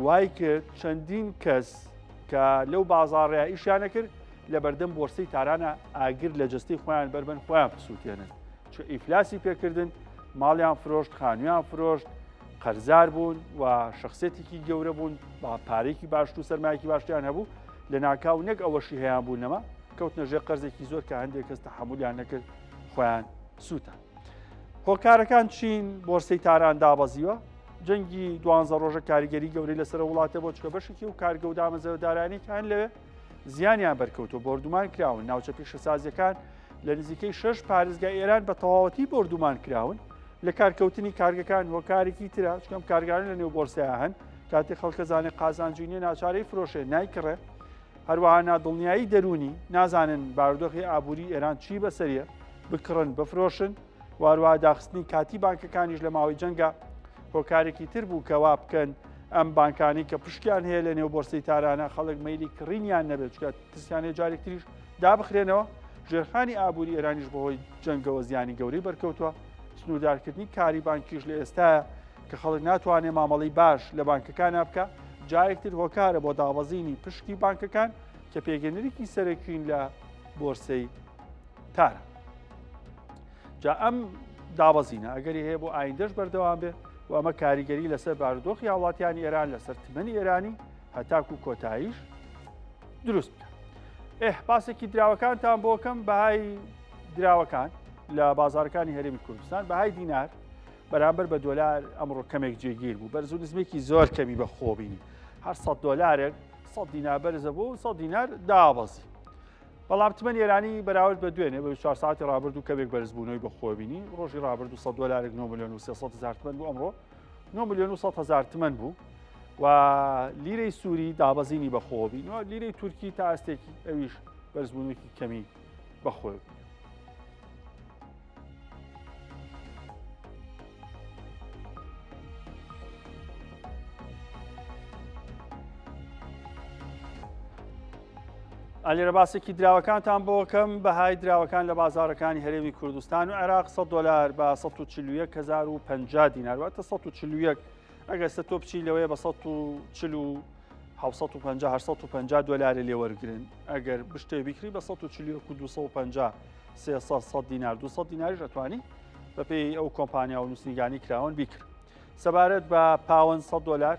وای کرد چەندین کەس کە لەو بازاڕەیە ئیشیانە کرد لە بەردەم بۆرسەی تارانە ئاگر لە جستی خۆیان بربن خۆیان پسووتێنن چ ئیفلاسی پێکردن ماڵیان فرۆشت خانویان فرۆشت قەرزار بوون و شخصێتێکی گەورە بوون با پارێکی باشت و سەرمایەکی باشیان هەبوو لە ناکاو نەک ئەوەشی هەیەیان بوون نەما کەوتنە ژێر قەرزێکی زۆر کە هەندێک کەس تەحمولیان نەکرد خۆیان سووتە هۆکارەکان چین بۆرسەی تاران دابەزیوە جەنگی 12 ڕۆژە کاریگەری گەورەی لەسەر وڵاتە بۆ چکە بەشێکی و کارگە و دامەزەودارانی کە هەن لەوێ زیانیان بەرکەوتەوە بردومان کراون ناوچە پیشەسازیەکان لە نزیکەی 6 پارێزگای ئێران بە تەواوەتی بردومان کراون لە کارکەوتنی کارگەکان هۆکارێکی ترە چکەم کارگاران لە نێو بۆرسەیە هەن کاتێک خەڵکە زانێ قازانجینی ناچارەی فرۆشێ نایکڕێ هەروەها نادڵنیایی دەرونی نازانن بارودۆخی ئابووری ئێران چی بەسەریە بکڕن بفرۆشن واروها داخستنی کاتی بانکەکانیش لە ماوەی جەنگە هۆکارێکی تر بوو کەوا بکەن ئەم بانکانی کە پشکیان هەیە لە نێو بۆرسەی تارانە خەڵک مەیلی کڕینیان نەبێت چکە ترسیانێ جارێک تریش دابخرێنەوە ژێرخانی ئابووری ئێرانیش بەهۆی جەنگەوە زیانی گەورەی بەرکەوتووە سنووردارکردنی کاری بانکیش لە ئێستاە کە خەڵک ناتوانێت مامەڵی باش لە بانکەکان بکە جارێکتر هۆکارە بۆ دابەزینی پشتی بانکەکان کە پێگەنەرێکی سەرەکیین لە بۆرسەی تارە جا ئەم دابەزینە ئەگەری هەیە بۆ ئایندەش بەردەوام بێ و ئەمە کاریگەری لەسەر بارودۆخی هاوڵاتیانی ئێران لەسەر تمەنی ئێرانی هەتاکو کۆتاییش دروست بکە باسێکی دراوەکانتان بۆکەم بەهای دراوەکان لە بازارەکانی هەرێمی کوردستان بەهای دینار بەرامبەر بە دۆلار ئەمڕۆ کەمێک جێگیر بوو بەرز و نزمێکی زۆر کەمی بە خۆبینی هەر 100 دۆلارێک 100 دینار بەرزە بوو 100 دینار دابەزی بەڵام تمەن ئێرانی بەراورد بە دوێنێ بە 4 ساعتی ڕابرد و کەمێک بەرزبوونەوەی بە خۆبینی ڕۆژی ڕابرد و 100 دۆلارێک 9 میلیۆن و 300 هزار تمەن بوو ئەمڕۆ 9 میلیۆن و 100 هزار تمەن بوو و لیرەی سووری دابەزینی بە خۆبینەوە لیرەی تورکی تا ئەستێکی ئەویش بەرزبوونێکی کەمی بەخۆ ئالێرە باسێکی دراوەکانتان بۆکەم بەهای دراوەکان لە بازارەکانی هەرێمی کوردستان و عێراق 100 دلار بە 141,050 دینار واتە 141 ئەگەر سە تۆ بچی لەوەیە بە 140 دلاری لێ وەرگرن ئەگەر بشتێ بیکری بە 140 300 دینار 200 دیناریش ئەتوانی بە پێی ئەو کۆمپانیا و نووسنیگانی کراون بیکرد سەبارەت بە پاوەند 100 دلار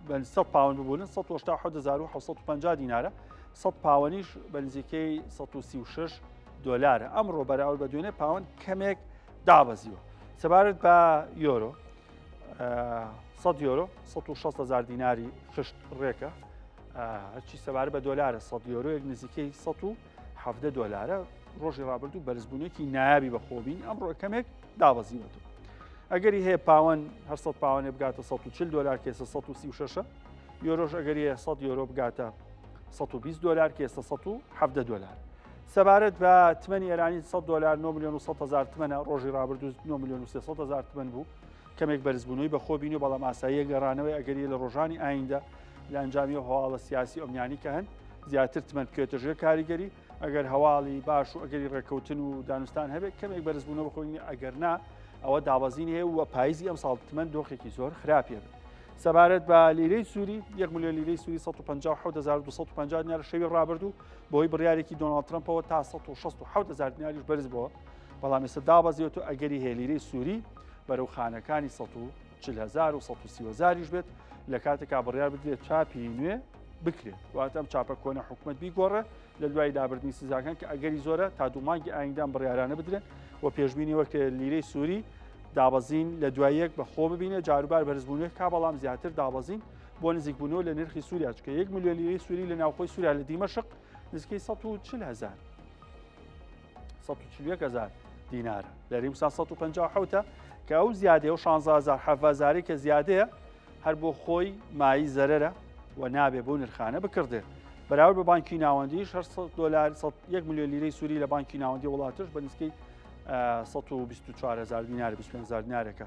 100 پاوەند ببوون 187,750 دینارە 100 پاوەنیش بە نزیکەی 136 دلارە ئەمڕۆ بەراورد بە دوێنێ پاوەند کەمێک دابەزیوە سەبارەت بە یۆرۆ 100 یۆرۆ 160,000 دیناری خشت ڕێکە هەرچی سەبارەت بە دۆلارە 100 یۆرۆیەک نزیکەی 170 دلارە ڕۆژی ڕابردوو بەرزبوونێکی نایابی بە خۆبین ئەمڕۆ کەمێک دابەزیوەتەوە ئەگەری هەیە پاوەند 100 پاوەنێ بگاتە 140 دلار کێسە 136 یۆرۆش ئەگەری 100 یۆرۆ بگاتە 120 دلار کێسە 170 دلار سەبارەت بە تمەنی ئێرانی 100 دلار 9 میلیۆن و 100 هزار تمەنە ڕۆژی ڕابردوو 9 میلیۆن و 300 هزار تمەن بوو کەمێک بەرزبوونەوەی بە خۆبین و بەڵام ئاساییە گەڕانەوەی ئەگەری لە ڕۆژانی ئایندە لە ئەنجامی هەواڵە سیاسی ئەمنیانی کە هەن زیاتر تمەن بکوێتە ژێر کاریگەری ئەگەر هەواڵی باش و ئەگەری ڕێکەوتن و دانوستان هەبێت کەمێک بەرزبوونەوە بخۆین ئەگەر نا ئەوە دابەزین هەیە و پاییزی ئەم ساڵ تمەن دۆخێکی زۆر خراپێ بێت سەبارەت بە لیرەی سووری 1 میلیۆن لیرەی سووری 157,250 دینار شەوی ڕابردوو بۆی بڕیارێکی دۆناڵد ترەمپەوە تا 167,000 دیناریش بەرز بووە بەڵام ئێستا دابەزیێت و ئەگەری هەیە لیرەی سووری بەرەو خانەکانی 140,000 و 130,000 بێت لە کاتێکا بڕیار بدرێت چاپی نوێ بکرێت واتە ئەم چاپە کۆنە حکوومەت بیگۆڕێ لە دوای دابردنی سزاکان کە ئەگەری زۆرە تا دوومانگی ئایندان بڕیارانە بدرێن و پێشبینی وەکە لیرەی سووری دابەزین لە دوایەک بە خۆ ببینێت جاروبار بەرزبوونێت کا بەڵام زیاتر دابەزین بۆ نزیکبوونەوە لە نرخی سووریا چکە 1 میلیۆن لیرەی سووری لە ناوخۆی سووریا لە دیمەشق نزیکەی 141,000 دینارە لە ریمسان 157 کە ئەو زیادەیە و 16,000 کە زیادەیە هەر بۆ خۆی مایی زەرەرە و نابێ بۆ نرخانە بکردێ بەراورد بە بانکی ناوەندیش 1 میلیۆن لیرەی سووری لە بانکی ناوەندی وڵاتش بە نزیکەی 124,000 دینار 25,000 دینارێکە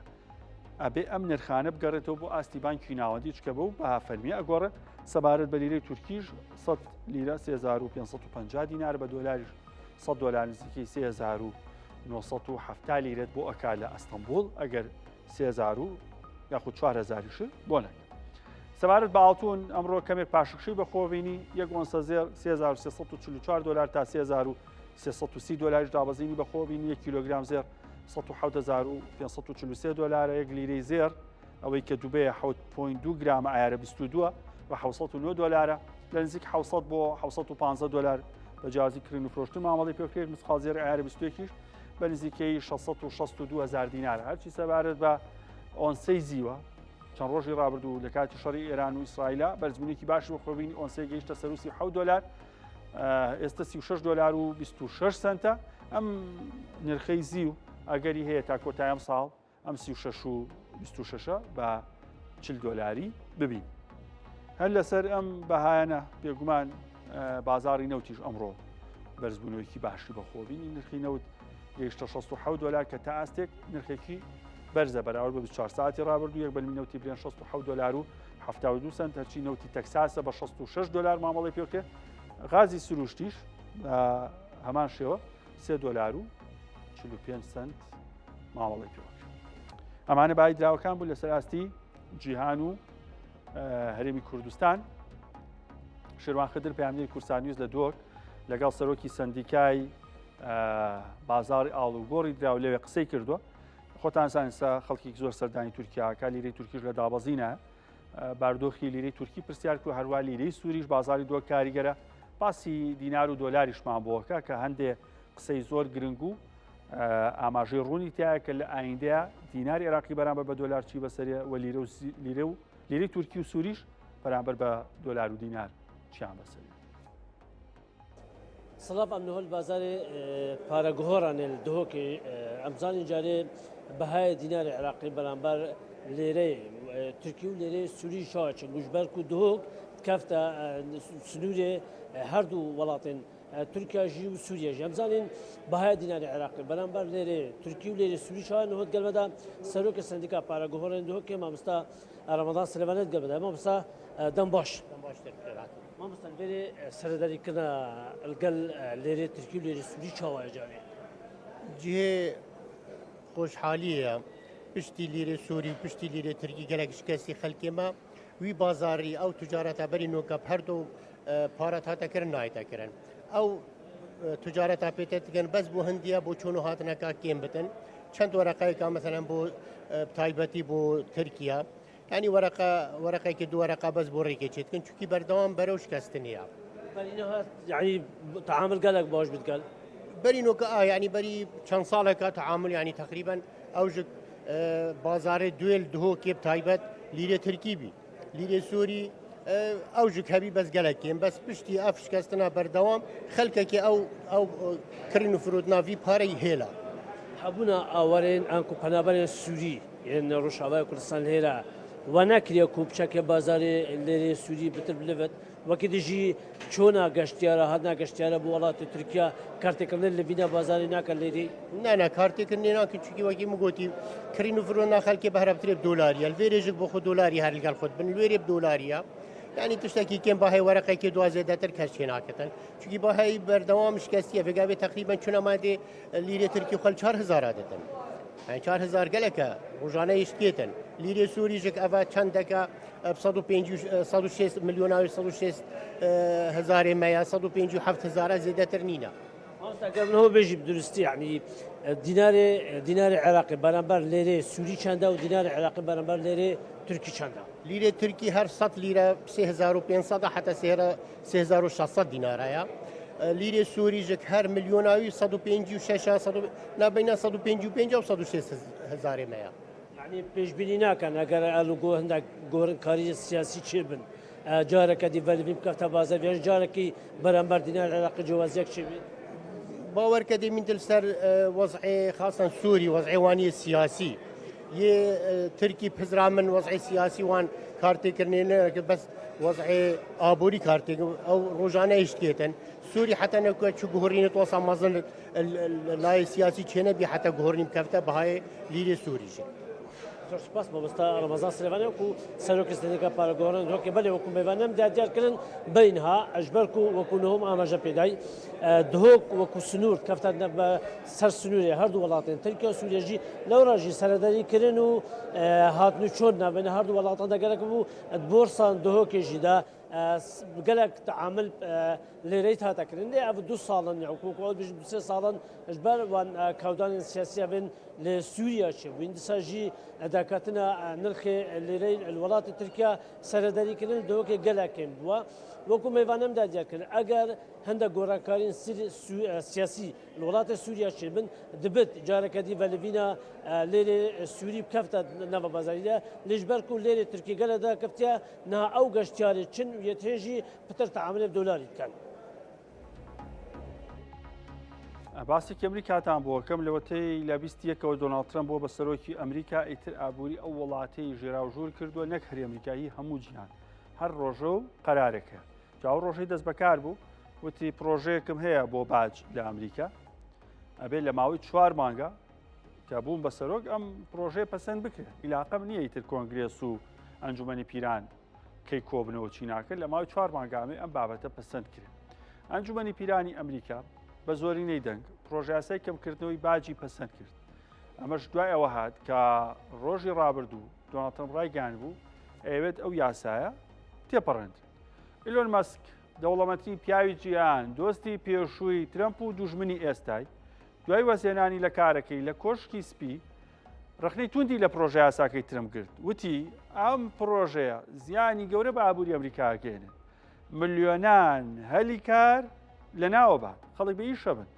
ئەبێ ئەم نرخانە بگەڕێتەوە بۆ ئاستی بانکی ناوەندی چکە بە و بە فەرمیە ئەگۆڕێ سەبارەت بە لیرەی تورکیش 100 لیرە 3550 دینار بە دۆلاریش 100 دلار نزیکەی 3,970 لیرەت بۆ ئەکا لە ئەستەمبول ئەگەر 3,000 یاخود 4,000ش بۆ نەکە سەبارەت بە ئاڵتون ئەمڕۆ کەمێک پاشخشی بە خۆبینی یەک ئۆنسە زێر 3,344 دلار تا 3,330 دلاریش دابەزینی بە خۆبینی 1 کیلۆگرام زێر 1,543 دلار یەک لیرەی زێر ئەوەی کە دووبەیە 7.2 گرام ئایارە 22 بە 709 دلارە لە نزیک 700 بۆ 750 دلار بە جیازی کردن و فرۆشتن مامەڵی پێکرێت مسقال زێر ئایارە 21 بە نزیکەی 662,000 دینار هەرچی سەبارەت بە ئۆنسەی زیوە چەند ڕۆژی ڕابردوو لە کاتی شەڕی ئێران و ئیسرائیلە بەرزبوونێکی باشی بە خۆبینی ئۆنسەی گەیشتە سەر 37 دلار ئێستا 36 دلار و 26 سنتە ئەم نرخەی زیو ئەگەری هەیە تا کۆتای ئەم ساڵ ئەم 36 و 26 بە 40 دلاری ببین هەر لەسەر ئەم بەهایەنە بێگومان بازاری نەوتیش ئەمڕۆ بەرزبوونەوەیکی باشی بە خۆبینی نرخی نەوت گەیشتە 67 دلار کە تا ئاستێک نرخێکی بەرزە بەراورد بە 24 ساعتی ڕابردوو یەک بەلمی نەوتی برێن 67 دلار و 72 سنت هەرچی نەوتی تەکساسە بە 66 دلار مامەڵی پێکرێت غازی سروشتیش هەمان شێوە 3 دلار و 45 سنت مامەڵی پێوەکە ئەمانە باید دراوەکان بوو لەسەر ئاستی جیهان و هەرێمی کوردستان شێروان خدر پەیامنەری کورسان نیوز لە دۆک لەگەڵ سەرۆکی سندیکای بازاری ئاڵوگۆڕی دراو لەوێ قسەی کردووە خۆتان زانستا خەڵکی زۆر سەردانی تورکیاکە لیرەی تورکیش لە دابەزینە باردۆخی لیرەی تورکی پرسیار کرد هەروە لیرەی سووریش بازاری دۆ کاریگەرە باسی دینار و دۆلاریشمان بۆکە کە هەندێک قسەی زۆر گرنگ و ئاماژەی ڕوونی تایە کە لە ئایندەیە دیناری عێراقی بەرامبەر بە دۆلار چی بەسەریە و لیرەی تورکی و سووریش بەرامبەر بە دۆلار و دینار چیان بەسەریە. سڵاف ئەم نهۆل بازارێ پارەگۆڕانێ دهۆکێ ئەمزانی جارێ بەهای دیناری عێراقی بەرامبەر لێرەی تورکی و لێرەی سووری شاچ گوشبەرک و دهۆک کەفتە سنوورێ هەردوو وڵاتێن تورکیاژی و سووریەژی ئەمزانین بەهای دیناری عێراقی بەرامبەر لێرێ تورکی و لێرە سووری شا نهۆت گەلمەدا سەرۆکە سندیکا پارەگۆڕێن دهۆکێ مامۆستا ڕەمەدان سلێمانێت گەلمەدا مامۆستا دەم باش مامۆستا لێرێ سەردەریکردە لەگەڵ لێرێ تورکی و لێرە سووری چاوایە جاوێ جهێ خۆشحالیە پشتی لیرە سووری و پشتی لیرە تورکی گەلێک شکستی خەلکێمە وی بازاری ئەو تجارەتە بەری نۆکە هەردوو پارەت هاتەکردن نایتەکردن ئەو تجارەتە پێتێتگەن بەس بۆ هەندیە بۆ چۆن و هاتنەکە کێم بتن چەند وەرەقەیەکە مەسەلەن بۆ تایبەتی بۆ تورکیا ینی وەرەقێکی دووەرەقا بەس بۆ ڕێکێکێتکن چونکی بەردەوام بەرەو شکستنیە یعنی تعامل گەلێک باش بتگەل بەری نۆکە ینی بەری چەند ساڵێکە تعامل ینی تقریبان ئەوژ بازارێ دوێل دهۆکێ تایبەت لیرە تورکی بی لیرە سووری ئەو ژکەبی بەس گەلەکێن بەس پشتی ئەف شکستنا بەردەوام خەلکێکی ئەو کڕین و فرودناوی پارەی هێلا هەبوونا ئاوەرێن ئەنکو پەنابەرێن سووری یعنی ڕۆژاوای کوردستان هێرا و نەکرێ و بچەکە بازارێ لێرێ سووری بتر بلێت وەکی دژی چۆنا گەشتیارە هەنا گەشتیارە بۆ وڵاتی تورکیا کارتێکردن لە بینە بازاری ناکە لێری نانە کارتێکردنی ناکە چونکی وەکی مگوتی کڕین و فرۆنا خەلکی بەهرەبترێ دۆلاریە لێرێژک بۆ خۆ دۆلاری هەر لەگەڵ خۆت بن لێرێ دۆلاریە ینی تشتێکی کێم باهای وەرەقێکی دوازێدەتر کەسچێ ناکەن چونکی باهای بەردەوام شکستیە بێگابێت تقریبان چونەمادێ لیرە تورکی خەل 4000 دەتن 4000 گەلەکە ڕۆژانەی شتێتن لیرە سووریژک ئەڤ چەندەکە 106 میلیۆناوی 106 هزارێ مەیە 157 زیاتر نینە ئەگەرنەوە بێژی درستی عنی دیناری عێراقی بەرامبەر لێرێ سووری چەندە و دیناری عێراقی بەرامبەر لێرێ تورکی چەندە لیرە تورکی هەر 100 لیرە 3500 حتا 3600 دینارایە لیرە سووریژک هەر میلیۆناوی 156 نابینە 155 و 106 هزارێ مەیە یعنی پێشبینی ناکەن ئەگەر ئەلوگۆ هەندێک گۆڕنکاری سیاسی چێ بن جارێکە دیڤەلڤی بکەفتە بازار یان جارێکی بەرامبەر دینار عێراقی جیاوازیەک چێ بێت باوەرکە دەمینتل سەر وەزعی خاصن سووری وەزعی وانی سیاسی یێ تورکی پزرا من وەزعی سیاسی وان کارتێکردنێنەکە بەس وەزعی ئابووری کارتێک ئەو ڕۆژانە شتێتن سووری حتا نەکە چ گۆڕینێت وەسا مەزن لای سیاسی چێنەبی حتا گۆڕنی بکەفتە بەهای لیرە سووریژی زۆر سپاس مامۆستا ڕەمەزان سلێمانی وەکو سەرۆکی سندیکا پارەگۆڕان دهۆکێ بەلێ وەکو میوانەم دیارکردن بینها ئەژبەرک و وەکو نهۆم ئاماژە پێدای دهۆک وەکو سنوور کەفتە بە سەر سنوورێ هەردوو وڵاتێن تورکیا و سووریەژی لەو ڕژی سەردەریکردن و هاتن و چۆن نابێنە هەردوو وڵاتان دەگەلێک بوو بۆرسان دهۆکێژیدا گەلێک تعامل لێرەی هاتەکردن لێ ئەو 2 ساڵن حکووم بژ 3 ساڵن ژبەر وان کاودانی سیاسیە بن لە سووریا چێ بووین دیساژی داکاتنە نرخێ لێرەی وڵاتی تورکیا سەردەریکردن دهۆکێ گەلێکێن بووە وەکو میوانەمدا دیارکرد ئەگەر هەندێک گۆڕانکارین سیاسی لە وڵاتی سووریا چێ بن دەبێت جارێکە دیڤەلڤینە لێرێ سووری بکەفتە نەوە بازاریدا لێژبەرک و لێرێ تورکی گەلەدا کەفتە نا ئەو گەشتیاری چن یەتێژی پتر تعاملێ دۆلاری بکەن باسی ئەمریکاتان بۆکەم لەوەتەی لە 21ەوە دۆناڵد ترەمپ بۆ بە سەرۆکی ئەمریکا ئیتر ئابووری ئەو وڵاتەی ژێراوژوور کردووە نەک هەر ئەمریکایی هەموو جیهان هەر ڕۆژە و قەرارێکە جاو ڕۆژەی دەست بەکار بوو وتی پرۆژەیەکم هەیە بۆ باج لە ئەمریکا ئەبێ لە ماوەی 4 مانگە کە بووم بە سەرۆک ئەم پرۆژەیە پەسەند بکرێت ئیلاقەم نییە ئیتر کۆنگرێس و ئەنجومەنی پیران کەی کۆبنەوە چی ناکرد لە ماوەی 4 مانگامێ ئەم بابەتە پەسەند کرد ئەنجومەنی پیرانی ئەمریکا بە زۆرینەی دەنگ پرۆژیاسای کەمکردنەوەی باجی پەسەند کرد ئەمەش دوای ئەوە هات کە ڕۆژی ڕابردوو دۆناڵد ترەمپ ڕایگەیاند بوو ئەوێت ئەو یاسایە تێپەڕێند ئیلۆن ماسک دەوڵەمەندترین پیاوی جیهان دۆستی پێشووی ترەمپ و دوژمنی ئێستای دوای وەزێنانی لە کارەکەی لە کۆشکی سپی ڕخنەی توندی لە پرۆژە یاساکەی ترەمپ کرد وتی ئەم پرۆژەیە زیانی گەورە بە ئابووری ئەمریکاکێنن ملیۆنان هەلی کار لە ناوە بات خەڵک بە ئیشە بن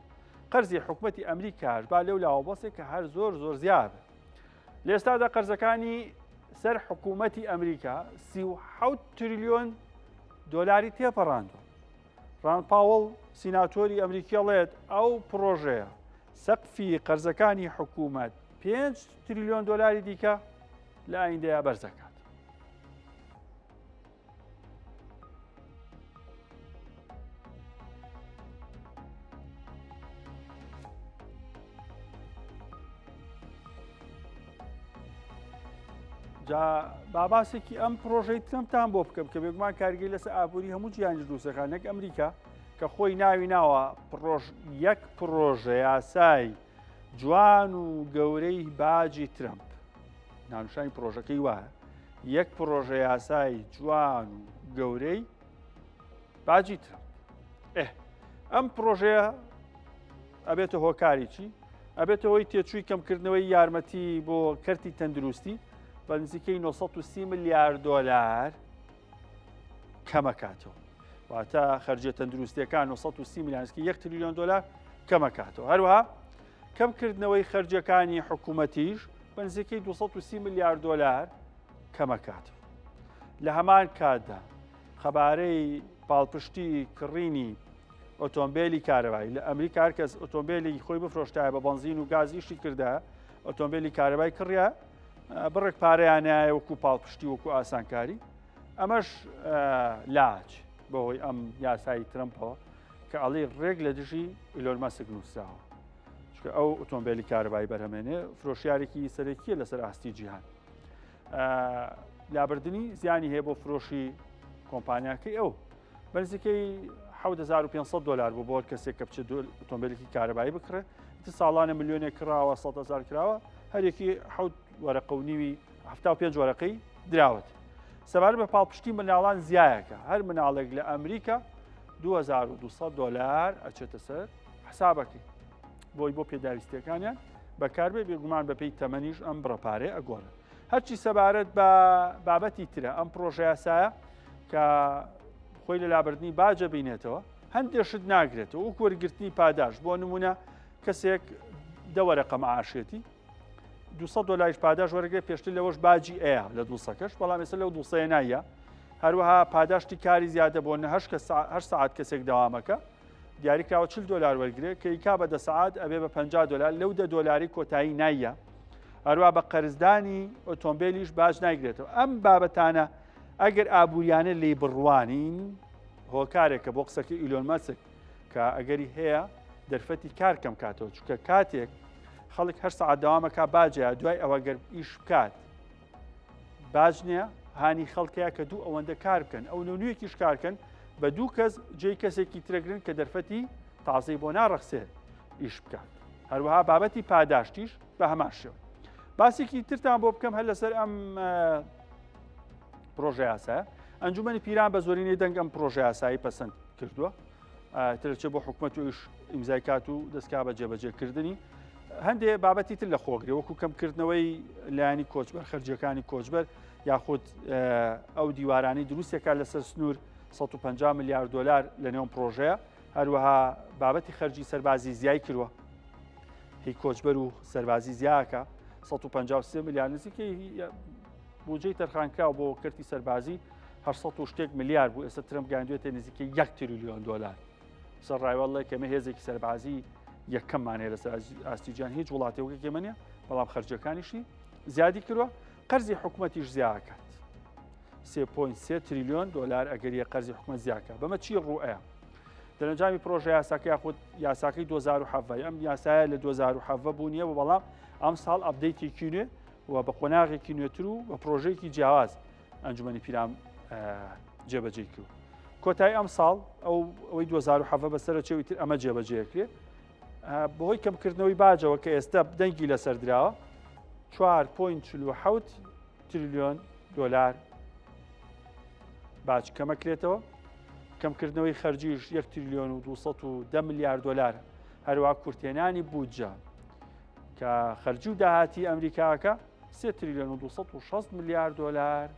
قەرزی حکوومەتی ئەمریکاش با لەو لاوەبەسێک کە هەر زۆر زیاد لە ئێستادا قەرزەکانی سەر حکوومەتی ئەمریکا 37 تریلیۆن دۆلاری تێپەڕاندوە. ڕان پاوەڵ سیناتۆری ئەمریکیڵێت ئەو پرۆژەیە سەقفی قەرزەکانی حکوومەت 5 تریلیۆن دۆلاری دیکە لە ئایندەیە بەرزەکات. باباسێکی ئەم پرۆژەی ترمپتان بۆ بکەم کە بێگومان کارگەی لەسەر ئابووری هەموو جیهانی دروستەکانێک ئەمریکا کە خۆی ناوی ناوە یەک پرۆژە یاسای جوان و گەورەی باجی ترمپ نانوشانی پرۆژەکەی وایە یەک پرۆژە یاسای جوان و گەورەی باجی ترمپ. ئەم پرۆژەیە ئەبێتە هۆکاری چی؟ ئەبێتەوەی تێچووی کەمکردنەوەی یارمەتی بۆ کەرتی تەندروستی بە نزیکەی 930 میلیارد دۆلار کەمەکاتەوە. واتە خەرجە تەندروستیەکان 930 میلیارد 1 تریلیۆن دۆلار کەمەکاتەوە. هەروەها کەمکردنەوەی خەرجەکانی حکوومەتیش بە نزیکەی 230 میلیارد دۆلار کەمەکاتەوە. لە هەمان کاتدا خەبارەی پاڵپشتی کڕینی ئۆتۆمبیلی کارەبایی لە ئەمریکا هەر کەس ئۆتۆمبیلی خۆی بفرۆشتایە بە بەنزین و گازیشی کردە ئۆتۆمبیلی کارەبای کڕیا بڕێک پارەیانایە وەکو پاڵپشتی وەکو ئاسانکاری. ئەمەش لاج بەهۆی ئەم یاسایی ترمپەوە کە ئەڵی ڕێک لە دژی ئیلۆن ماسک نووسراوە چکە ئەو ئۆتۆمبیلی کارەبایی بەرهەمێنێ فرۆشیارێکی سەرەکیە لەسەر ئاستی جیهان. لابردنی زیانی هەیە بۆ فرۆشی کۆمپانیاکەی ئەو بەنزیکەی 7500 دلار بۆ کەسێک کە بچێت ئۆتۆمبیلێکی کارەبایی بکڕێت ساڵانە ملیۆنێک کراوە 100,000 کراوە هەرێکی 7 وەرەقە و نیوی 75 وەرەقەی دراوت. سەبارەت بە پاڵپشتی مناڵان زیایەکە هەر مناڵێک لە ئەمریکا 2200 دلار ئەچێتە سەر حسابەکەی بۆی بۆ پێداویستیەکانیان بەکاربێ بێگومان بەپێی تەمەنیش ئەم بڕەپارێ ئەگۆڕن. هەرچی سەبارەت بە بابەتی ترە ئەم پرۆژە یاسایە کە خۆی لە لابردنی باجە بینێتەوە هەندێشت ناگرێتەوە وەکو وەرگرتنی پاداش بۆ نمونە کەسێک 10 وەرەقە مەعاشێتی 200 دلاریش پاداش وەرەگرێت پێشتر لەوەش باجی ئەیە لە 200کەش بەڵام ێستا لەو 200 نایە. هەروەها پاداشتی کاری زیادە بۆ 8 ساعت کەسێک دەوامەکە دیاریکراوە 40 دلار وەرگرێت کە ئیکا بە 10 ساعت ئەبێ بە 50 دلار لەو 10 دلاری کۆتایی نایە. هەروە بە قەرزدانی ئۆتۆمبیلیش باج نایگرێتەوە. ئەم بابەتانە ئەگەر ئابوووریانە لێ بڕوانین هۆکارێکە بۆ قسەکە ئیلۆن ماسک کە ئەگەری هەیە دەرفەتی کار کەم کاتەوە چونکە کاتێک خەڵک هەر سەعات دەوامەکە باجە دوای ئەوە گەر ئیش بکات باج نییە هانی خەڵکەیە کە دوو ئەوەندە کار بکەن ئەو نوێیەکیش کارکەن بە دوو کەس جێی کەسێکی ترەگرن کە دەرفەتی تازەی بۆ ناڕەخسێ ئیش بکات. هەروەها بابەتی پاداشتیش بە هەمان شێوە. باسێکی ترتان بۆ بکەم هەر لەسەر ئەم پرۆژە یاسایە ئەنجومەنی پیران بە زۆرینەی دەنگ ئەم پرۆژە یاسایی پەسەند کردووە ترچێ بۆ حکوومەت و ئیش ئیمزای کات و دەستکا بە جێبەجێکردنی هەندێک بابەتی تر لە خۆگرێ وەکو کەمکردنەوەی لایانی کۆچبەر خەرجیەکانی کۆچبەر یاخود ئەو دیوارانی دروستێکە لەسەر سنوور 150 میلیارد دلار لە نێوم پرۆژەیە. هەروەها بابەتی خەرجی سەربازی زیای کردووە هی کۆچبەر و سەربازی زیاکە 153 میلیارد نزیکەی بودجەی تەرخانکراوە بۆ کەرتی سەربازی 800 شتێک میلیارد بوو ئێستا ترمپ گەیاندوێتە نزیکەی 1 تریلیۆن دلار. سەر ڕایوەڵڵێ کەمە هێزێکی سەربازی یەکەممانەیە لەسەر ئاستیجان هیچ وڵاتێکێکی منە بەڵام خەرجەکانیشی زیادی کردووە. قەرزی حکوومەتیش زیاکات 3.3 تریلیۆن دلار ئەگەریە قەرزی حکوومەت زیاکە بەمە چی ڕوئەیە دەرەنجامی پرۆژە یاساکە یاخود یاساکەی 2007 ئەم یاسایە لە 2007 بوونیە و بەڵام ئەم ساڵ ئەپدەیتێکی نوێ و بە قۆناغێکی نوێتر و بە پرۆژەیەکی جیاواز ئەنجومەنی پیران جێبەجێ کرد. کۆتایی ئەم ساڵ ئەوەی 2007 بەسەرچێوی تر ئەمە جێبەجێکرێ بەهۆی کەمکردنەوەی باجەوە کە ئێستا دەنگی لەسەر درراوە 4.47 تریلیۆن دلار باج کەمەکرێتەوە. کەمکردنەوەی خەرجیش 1 تریلیۆن و 210 میلیارد دلار. هەروە کورتێنانی بودجە کە خەرجی و داهاتی ئەمریکاکە 3 تریلیۆن و 260 میلیارد دلار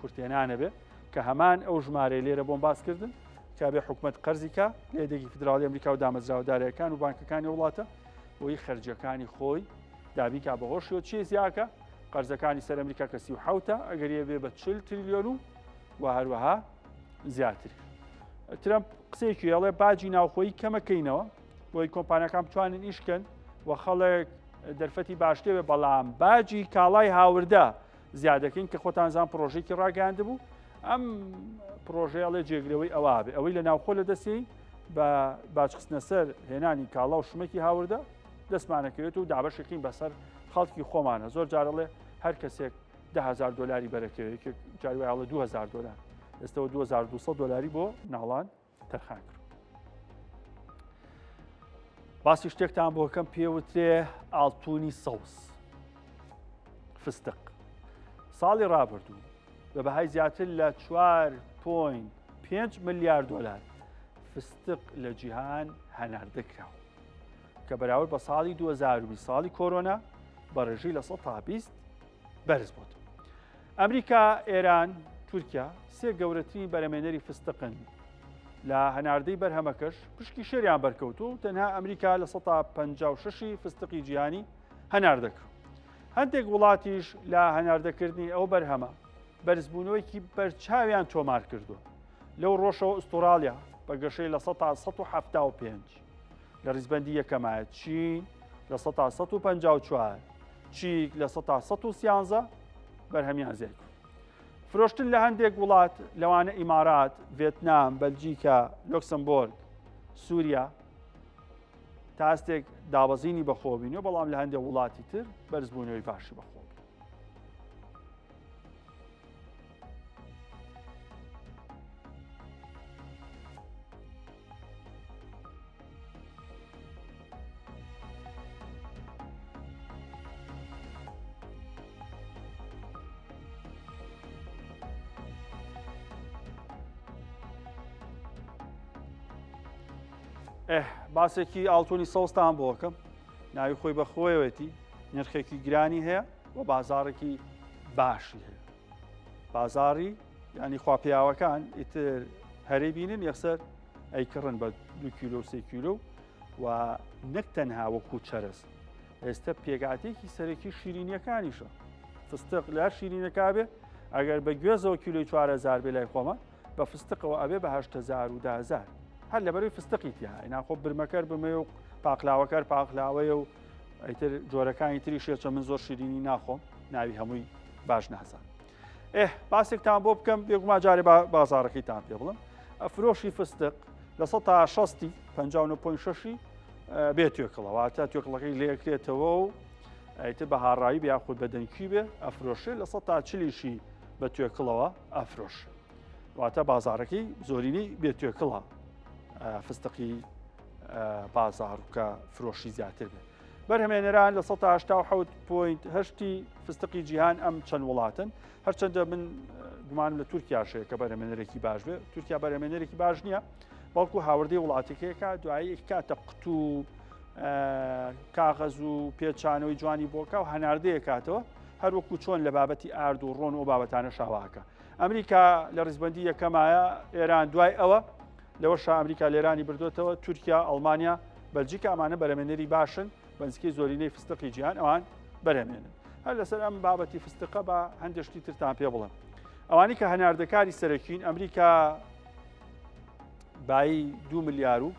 کورتێنانە بێ کە هەمان ئەو ژمارە لێرە بۆم باسکردن کابێ حکوومەت قەرزیکە لێدێکی فدراڵی ئەمریکا و دامەزراوەدارەکان و بانکەکانی وڵاتە بۆی خەرجەکانی خۆی دابیکا بەهۆشیەوە چی زیاکە قەرزەکانی سەر ئەمریکا کە 37 ئەگەر بێ بە 40 تریلیۆن و هەروەها زیاتر. ترەمپ قسەیەکی ئەڵێ باجی ناوخۆیی کەمەکەینەوە بۆی کۆمپانیەکان بتوانن ئیشکەن و خەڵک دەرفەتی باشتێ بێ بەڵام باجی کاڵای هاوردە زیادەکەین کە خۆتان زان پرۆژێکی ڕاگەاندە بوو ئەم پرۆژەیەڵێ جێگرەوەی ئەوە بێ ئەوەی لە ناوخۆ لە دەستی بە باجخستنە سەر هێنانی کاڵا و شمێکی هاوردە دەستمانەکەوێت و دابەشەکەین بەسەر خەڵکی خۆمانە زۆر جارەڵێ هەر کەسێک $10,000 بەرەکەوێت جاروایڵە $2,000 ئێستەوە $2,200 بۆ ناڵان تەرخان کرد. باسی شتێکتان بۆکەم پێوترێ ئاڵتوونی سەوز فستق ساڵی ڕابردوو بە بەهای زیاتر لە $4.5 ملیار فستق لە جیهان هەناردەکراوە کە بەراورد بە ساڵی 2020 ساڵی کۆرۆنا بە ڕێژەی لە 120 بەرز بووە. ئەمریکا، ئێران، تورکیا سێ گەورەترین بەرهەمهێنەری فستقن لە هەناردەی بەرهەمەکەش پشکی شێریان بەرکەوتو و تەنها ئەمریکا لە 156 فستقی جیهانی هەناردەکرد. هەندێک وڵاتیش لە هەناردەکردنی ئەو بەرهەمە بەرزبوونەوەیکی بەرچاویان تۆمار کردووە. لەو ڕۆژەوە ئوسترالیا بە گەشەی لە 175 لە ڕیزبەندی یەکەمایە، چین لە 154 چیک لە 113 بەرهەمیان زێر کرد. فرۆشتن لە هەندێک وڵات لەوانە ئیمارات، ڤێتنام، بەلجیکا، لۆکسمبۆرگ، سووریا تا هەستێک دابەزینی بەخۆبینەوە بەڵام لە هەندێک وڵاتی تر بەرزبوونەوەی باشی بەخۆ. باسێکی ئاڵتۆنی سەوزتان بۆکەم ناوی خۆی بەخۆیەوەتی نرخێکی گرانی هەیە و بازارێکی باشی هەیە. بازاری ینی خواپیاوەکان ئیتر هەرەی بینن یەکسەر ئەیکڕن بە 2 کیلۆ 3 کیلۆ و نەک تەنها وەکو چەرز ئێستا پێگاتێکی سەرەکی شیرینیەکانیشە. فستق لە شیرینەکە بێ ئەگەر بە گوێزەوە کیلۆی 4,000 بێ لای خۆمە بە فستقەوە ئەبێ بە 8,000 و 10,000 هەر لەبەروی فستقی تیا ئیناخۆ برمەکەر بمێ و پاقلاوەکەر پاقلاوەیە و ئەیتر جۆرەکانی تری شێچە من زۆر شیرینی ناخۆم ناوی هەمووی باش نازان. باسێکتان بۆ بکەم بێگومان جارێ بازارەکەیتان پێ بڵم. فرۆشی فستق لە 160 59.6 بێت توێکڵەوەتە توێکڵەکەی لێکرێتەوە و ئەیتر بە هاڕایی بیاخود بە دەنکی بێ ئەفرۆشێ لە 140شی بە توێکڵەوە ئەفرۆش واتە بازارەکەی زۆرینی بێت توێکڵە فستقی بازار کە فرۆشی زیاتر بێت. بەرهەمێنەران لە 187.8 فستقی جیهان ئەم چەند وڵاتن هەرچەندە من گومانم لە تورکیاشەیە کە بەرهەمێنەرێکی باش بێت. تورکیا بەرهەمێنەرێکی باش نییە بەڵکو هاوردەی وڵاتێکەکە دوایی کاتە قوت و کاغەز و پێچانەوەی جوانی بۆکە و هەناردەیە کاتەوە هەروەکو چۆن لە بابەتی ئارد و ڕۆن و بابەتانە شاواکە. ئەمریکا لە ڕیزبەندی یەکەمایە، ئێران دوای ئەوە لەوەش ئەمریکا لێرانی بردوێتەوە، تورکیا، ئەڵمانیا، بەلجیکا ئەمانە بەرهەمێنەری باشن بەنزیکەی زۆرینەی فستقی جیهان ئەوان بەرهەمێنن. هەر لەسەر ئەم بابەتی فستقە بە هەندێشتی ترتان پێ بڵێم. ئەوانی کە هەناردەکاری سەرەکین ئەمریکا بای 2 ملیار و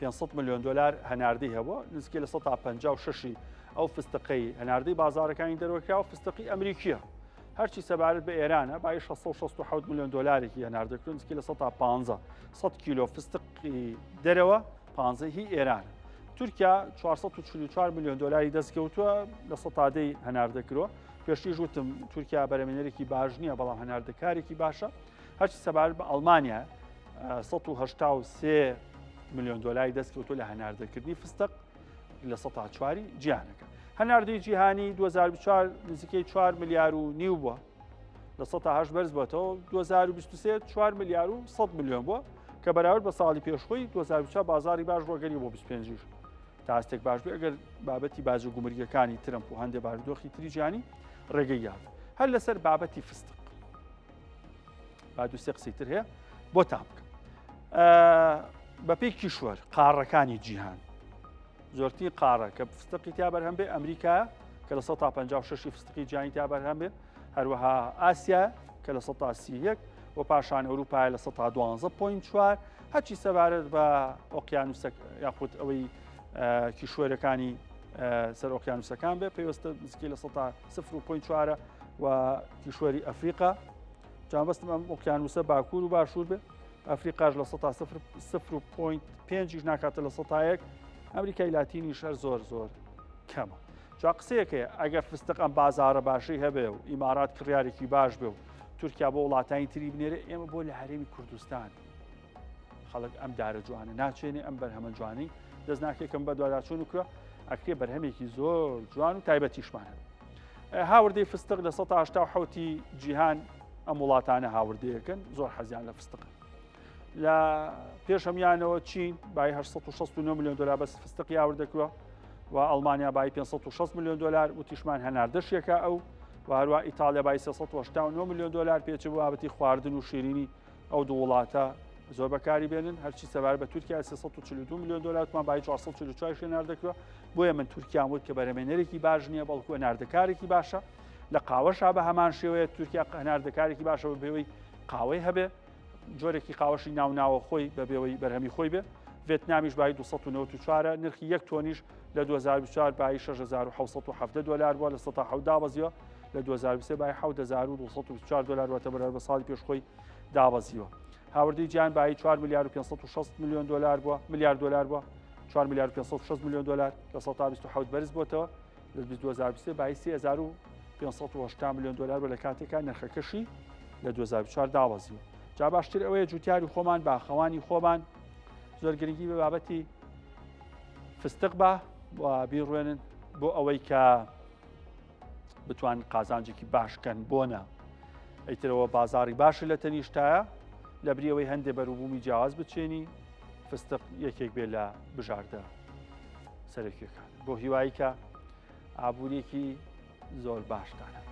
500 ملیۆن دلار هەناردەی هەبووە نزیکەی لە 156 ئەو فستقەی هەناردەی بازارەکانی دەرەوەکراوە فستقی ئەمریکیە. هەرچی سەبارەت بە ئێرانە بای 667 ملیۆن دلارێکی هەناردەکردن نزیکەی لە 150 کیلۆ فستقی دەرەوە 15 هی ئێران. تورکیا 444 ملیۆن دلاری دەستکەوتووە لە 100 هەناردەکرۆ. پێشتیش وتم تورکیا بەرهەمێنەرێکی باش نییە بەڵام هەناردەکارێکی باشە. هەرچی سەبارەت بە ئەڵمانیا 183 ملیۆن دلاری دەستکەوتووە لە هەناردەکردنی فستق لە 104 جیهانەکە. هەناردەی جیهانی 2024 نزیکەی 4 ملیار و نیو بووە لە 108 بەرز بۆتەوە 2023 4 ملیار و 100 ملیۆن بووە کە بەراورد بە ساڵی پێشخۆی 2024 بازاری باش ڕۆگەری بۆ 25 تا هەستێک باش بێ ئەگەر بابەتی باجە گومرگەکانی ترمپ و هەندێک بارودۆخی تری جیهانی ڕێگەی یاد. هەر لەسەر بابەتی فستق با دوو سێ قسەی تر هەیە بۆتان بکەم. بەپێی کیشوەر قاڕەکانی جیهان زۆرترین قاڕە کە فستقی تا بەرهەم بێ ئەمریکا کە لە 156 فستقی جیهانی تا بەرهەم بێ هەروەها ئاسیا کە لە 131 و پاشان ئەوروپای لە 112.4 هەچی سەبارەت بە ئۆقیانوسە یاخود ئەوەی کیشوەرەکانی سەر ئۆقیانوسەکان بێ پێوەستە نزیکەی لە 0.4 و کیشوەری ئەفریقا جانبەستم ئەم ئۆقیانوسە باکوور و باشوور بێ ئەفریقاش لە 0.5 ناکاتە لە 100 ئەمریکای لاتینی شەر زۆر کەمە جا قسەیەکەیە ئەگە فستق ئەم بازارە باشی هەبێ و ئیمارات کڕیارێکی باش بێ و تورکیا بۆ وڵاتانی تری بنێرە ئێمە بۆ لە هەرێمی کوردستان خەڵک ئەم دارە جوانە ناچێنێ ئەم بەرهەمە جوانی دەست ناکێکم بە دواداچوون وکرە ئەکرێ بەرهەمێکی زۆر جوان و تایبەتیشمان هەبێ هاوردەی فستق لە 187 جیهان ئەم وڵاتانە هاوردەیەکەن زۆر حەزیان لە فستق لە پێش هەمیانەوە چین بای 869 میلیۆن دلار بەس فستقی هاوردەکووە و ئەڵمانیا بای 560 میلیۆن دلار و تیشمان هەناردەشێکە ئەو و هەروە ئیتالیا بای 389 میلیۆن دلار پێچە بۆ بابەتی خواردن و شیرینی ئەو دوو وڵاتە زۆر بەکاری بێنن هەرچی سەبار بە تورکیا 342 میلیۆن دلارمان بای 444 هێناردەکووە بۆیە من تورکیام وت کە بەرهەمێنەرێکی باش نییە بەڵکو هەناردەکارێکی باشە لە قاوەشا بە هەمان شێوەیە تورکیا هەناردەکارێکی باشە بە بێەوەی قاوەی هەبێ جۆرێکی قاوەشی ناوناوە خۆی بە بێەوەی بەرهەمی خۆی بێ ڤێتنامیش بای 294 نرخی 1 تۆنیش لە 2024 بای 6770 دلار بووە لە 170 دابەزیوە لە 2023 بای 7224 دلار واتە بەرامبەر بە ساڵی پێشخۆی دابەزیوە هاوردەی گیان بای 4 میلیارد و 560 میلیۆن دلار بووە میلیارد دلار بووە 4 میلیارد و 560 میلیۆن دلار لە 127 بەرز بووەتەوە لە 2023 بای 3580 میلیۆن دلار بووە لە کاتێکا نرخەکەشی لە 2024 دابەزیوە جا باشتر ئەوەیە جوتیاری خۆمان باخەوانی خۆمان زۆر گرنگی بە بابەتی فستق بە و بیڕوێنن بۆ ئەوەی کە بتوان قازانجێکی باشکەن بۆنە ئەیترەوە بازاری باشی لە تەنیشتایە لە بریەوەی هەندێک بەروبوومی جیاواز بچێنی فستق یەکێک بێ لە بژاردە سەرەکیەکان بۆ هیوایی کە ئابوووریەکی زۆر باشدانە.